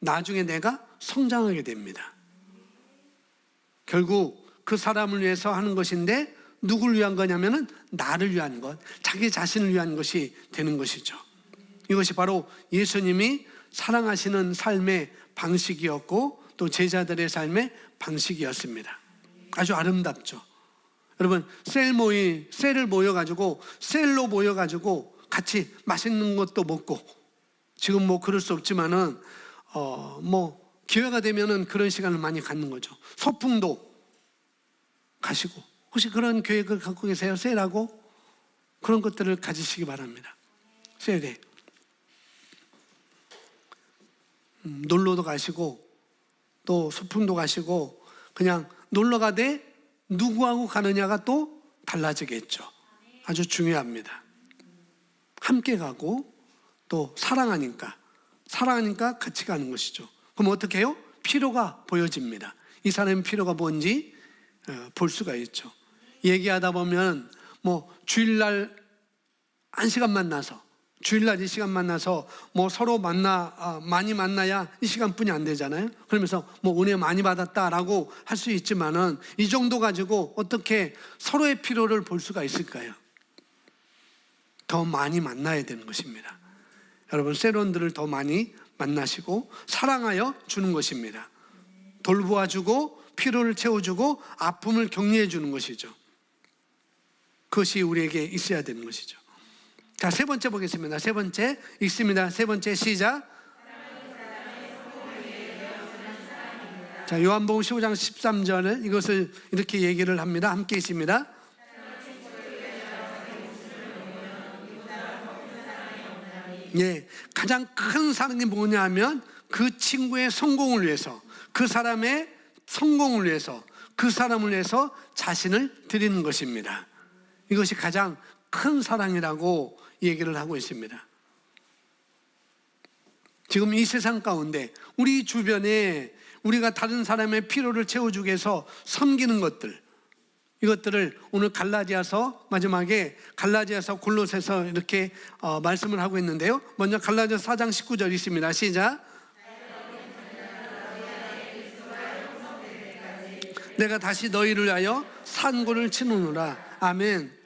나중에 내가 성장하게 됩니다. 결국 그 사람을 위해서 하는 것인데 누구를 위한 거냐면은 나를 위한 것, 자기 자신을 위한 것이 되는 것이죠. 이것이 바로 예수님이 사랑하시는 삶의 방식이었고 또 제자들의 삶의 방식이었습니다. 아주 아름답죠. 여러분 셀을 모여가지고 셀로 모여가지고 같이 맛있는 것도 먹고 지금 뭐 그럴 수 없지만은 기회가 되면은 그런 시간을 많이 갖는 거죠. 소풍도 가시고 혹시 그런 계획을 갖고 계세요? 셀하고 그런 것들을 가지시기 바랍니다. 셀에 놀러도 가시고 또 소풍도 가시고 그냥 놀러 가되 누구하고 가느냐가 또 달라지겠죠. 아주 중요합니다. 함께 가고 또 사랑하니까 같이 가는 것이죠. 그럼 어떻게 해요? 필요가 보여집니다. 이 사람의 필요가 뭔지 볼 수가 있죠. 얘기하다 보면 주일날 한 시간 만나서 주일날 이 시간 만나서 서로 많이 만나야 이 시간뿐이 안 되잖아요. 그러면서 은혜 많이 받았다라고 할 수 있지만은 이 정도 가지고 어떻게 서로의 필요를 볼 수가 있을까요? 더 많이 만나야 되는 것입니다. 여러분 세론들을 더 많이 만나시고 사랑하여 주는 것입니다. 돌보아주고 필요를 채워주고 아픔을 격려해 주는 것이죠. 그것이 우리에게 있어야 되는 것이죠. 자, 세 번째 보겠습니다. 세 번째 읽습니다. 세 번째 시작. 자, 요한복음 15장 13절을 이것을 이렇게 얘기를 합니다. 함께 있습니다. 예, 가장 큰 사랑이 뭐냐 하면 그 친구의 성공을 위해서 그 사람의 성공을 위해서 그 사람을 위해서 자신을 드리는 것입니다. 이것이 가장 큰 사랑이라고 얘기를 하고 있습니다. 지금 이 세상 가운데 우리 주변에 우리가 다른 사람의 필요를 채워주기 위해서 섬기는 것들, 이것들을 오늘 갈라디아서 마지막에 갈라디아서 골로새서 이렇게 말씀을 하고 있는데요. 먼저 갈라디아서 4장 19절 있습니다. 시작. 내가 다시 너희를 위하여 산고를 치느노라. 아멘.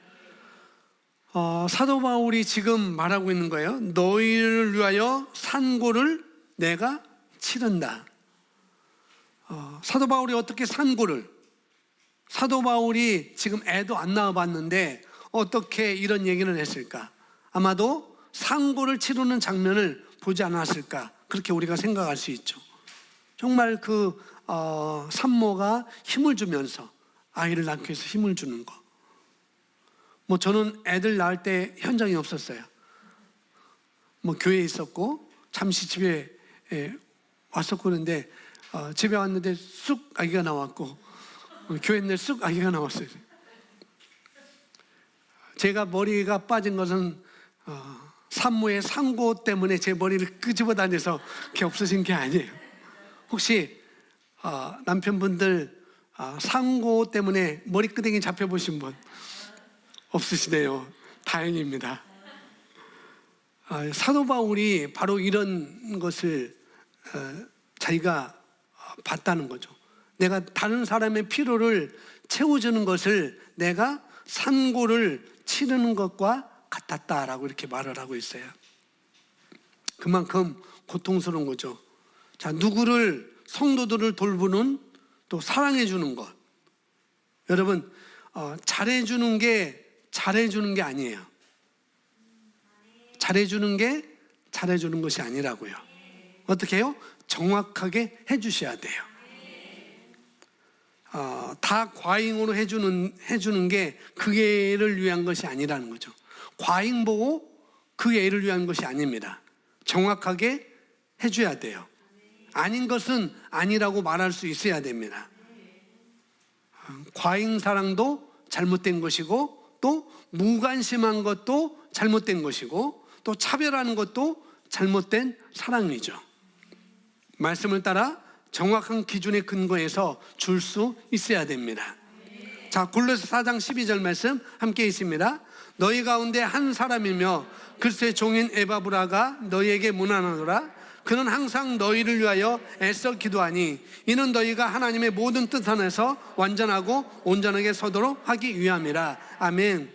사도 바울이 지금 말하고 있는 거예요. 너희를 위하여 산고를 내가 치른다. 사도 바울이 어떻게 산고를, 사도 바울이 지금 애도 안 낳아봤는데 어떻게 이런 얘기를 했을까? 아마도 상고를 치르는 장면을 보지 않았을까, 그렇게 우리가 생각할 수 있죠. 정말 그 산모가 힘을 주면서 아이를 낳기 위해서 힘을 주는 거. 뭐 저는 애들 낳을 때 현장이 없었어요. 뭐 교회에 있었고 잠시 집에 왔었고 그런데 집에 왔는데 쑥 아기가 나왔고 교회 있는데 쑥 아기가 나왔어요. 제가 머리가 빠진 것은 산모의 상고 때문에 제 머리를 끄집어 다녀서 그게 없어진 게 아니에요. 혹시 남편분들 상고 때문에 머리끄댕이 잡혀보신 분 없으시네요. 다행입니다. 사도 바울이 바로 이런 것을 자기가 봤다는 거죠. 내가 다른 사람의 필요를 채워주는 것을 내가 산고를 치르는 것과 같았다라고 이렇게 말을 하고 있어요. 그만큼 고통스러운 거죠. 자, 누구를, 성도들을 돌보는, 또 사랑해 주는 것. 여러분, 잘해주는 게 아니에요. 잘해주는 게 잘해주는 것이 아니라고요. 어떻게 해요? 정확하게 해주셔야 돼요. 다 과잉으로 해주는 게 그 애를 위한 것이 아니라는 거죠. 과잉 보고 그 애를 위한 것이 아닙니다. 정확하게 해줘야 돼요. 아닌 것은 아니라고 말할 수 있어야 됩니다. 과잉 사랑도 잘못된 것이고, 또 무관심한 것도 잘못된 것이고, 또 차별하는 것도 잘못된 사랑이죠. 말씀을 따라 정확한 기준에 근거해서 줄 수 있어야 됩니다. 자, 골로새 4장 12절 말씀 함께 있습니다. 너희 가운데 한 사람이며 글쎄 종인 에바브라가 너희에게 문안하노라. 그는 항상 너희를 위하여 애써 기도하니 이는 너희가 하나님의 모든 뜻 안에서 완전하고 온전하게 서도록 하기 위함이라. 아멘.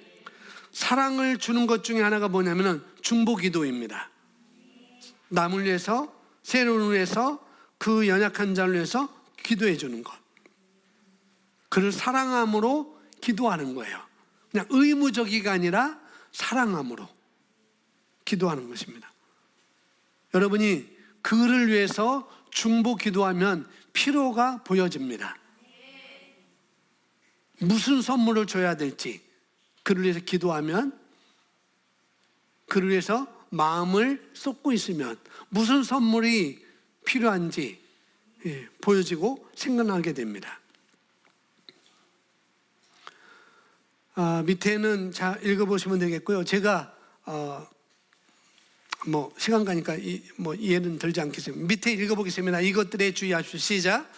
사랑을 주는 것 중에 하나가 뭐냐면 중보기도입니다. 남을 위해서, 세로를 위해서, 그 연약한 자를 위해서 기도해 주는 것. 그를 사랑함으로 기도하는 거예요. 그냥 의무적이가 아니라 사랑함으로 기도하는 것입니다. 여러분이 그를 위해서 중보 기도하면 피로가 보여집니다. 무슨 선물을 줘야 될지, 그를 위해서 기도하면, 그를 위해서 마음을 쏟고 있으면 무슨 선물이 필요한지 보여지고 생각나게 됩니다. 밑에는 자 읽어보시면 되겠고요. 제가 뭐 시간 가니까 이해는 들지 않겠습니다. 밑에 읽어보겠습니다. 이것들에 주의하십시오. 시작.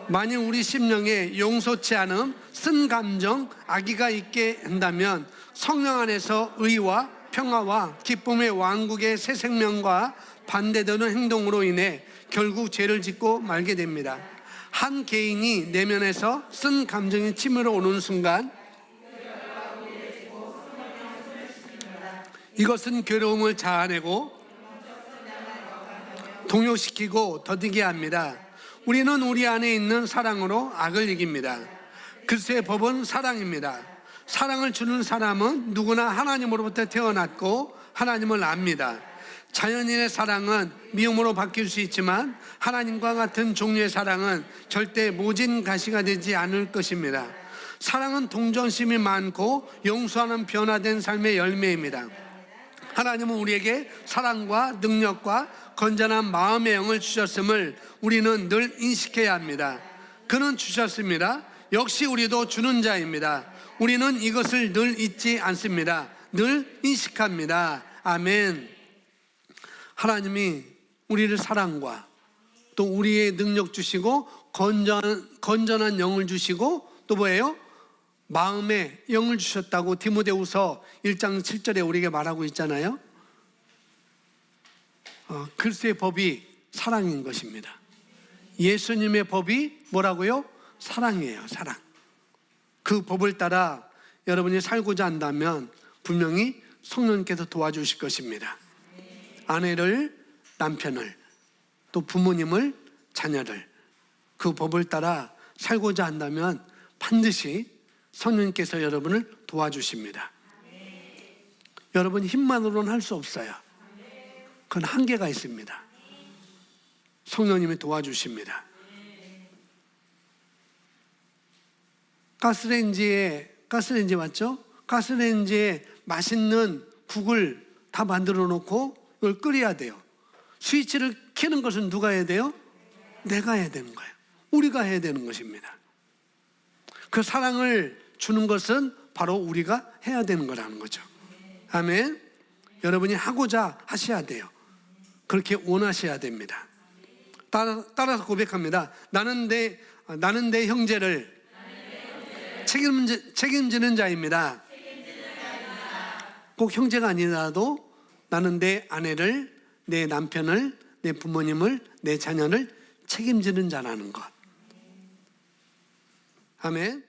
만일 우리 심령에 용서치 않음, 쓴 감정, 악의가 있게 한다면 성령 안에서 의와 평화와 기쁨의 왕국의 새 생명과 반대되는 행동으로 인해 결국 죄를 짓고 말게 됩니다. 한 개인이 내면에서 쓴 감정이 치밀어 오는 순간 이것은 괴로움을 자아내고 동요시키고 더디게 합니다. 우리는 우리 안에 있는 사랑으로 악을 이깁니다. 글쎄의 법은 사랑입니다. 사랑을 주는 사람은 누구나 하나님으로부터 태어났고 하나님을 압니다. 자연인의 사랑은 미움으로 바뀔 수 있지만 하나님과 같은 종류의 사랑은 절대 모진 가시가 되지 않을 것입니다. 사랑은 동정심이 많고 용서하는 변화된 삶의 열매입니다. 하나님은 우리에게 사랑과 능력과 건전한 마음의 영을 주셨음을 우리는 늘 인식해야 합니다. 그는 주셨습니다. 역시 우리도 주는 자입니다. 우리는 이것을 늘 잊지 않습니다. 늘 인식합니다. 아멘. 하나님이 우리를 사랑과 또 우리의 능력 주시고 건전한 영을 주시고 또 뭐예요? 마음의 영을 주셨다고 디모데후서 1장 7절에 우리에게 말하고 있잖아요. 글쎄의 법이 사랑인 것입니다. 예수님의 법이 뭐라고요? 사랑이에요. 사랑. 그 법을 따라 여러분이 살고자 한다면 분명히 성령님께서 도와주실 것입니다. 아내를, 남편을, 또 부모님을, 자녀를 그 법을 따라 살고자 한다면 반드시 성령님께서 여러분을 도와주십니다. 여러분 힘만으로는 할 수 없어요. 그건 한계가 있습니다. 성령님이 도와주십니다. 가스레인지 맞죠? 가스레인지에 맛있는 국을 다 만들어 놓고 이걸 끓여야 돼요. 스위치를 켜는 것은 누가 해야 돼요? 내가 해야 되는 거예요. 우리가 해야 되는 것입니다. 그 사랑을 주는 것은 바로 우리가 해야 되는 거라는 거죠. 아멘. 여러분이 하고자 하셔야 돼요. 그렇게 원하셔야 됩니다. 따라서 고백합니다. 나는 내 형제를 책임지는 자입니다. 꼭 형제가 아니라도 나는 내 아내를, 내 남편을, 내 부모님을, 내 자녀를 책임지는 자라는 것. 아멘.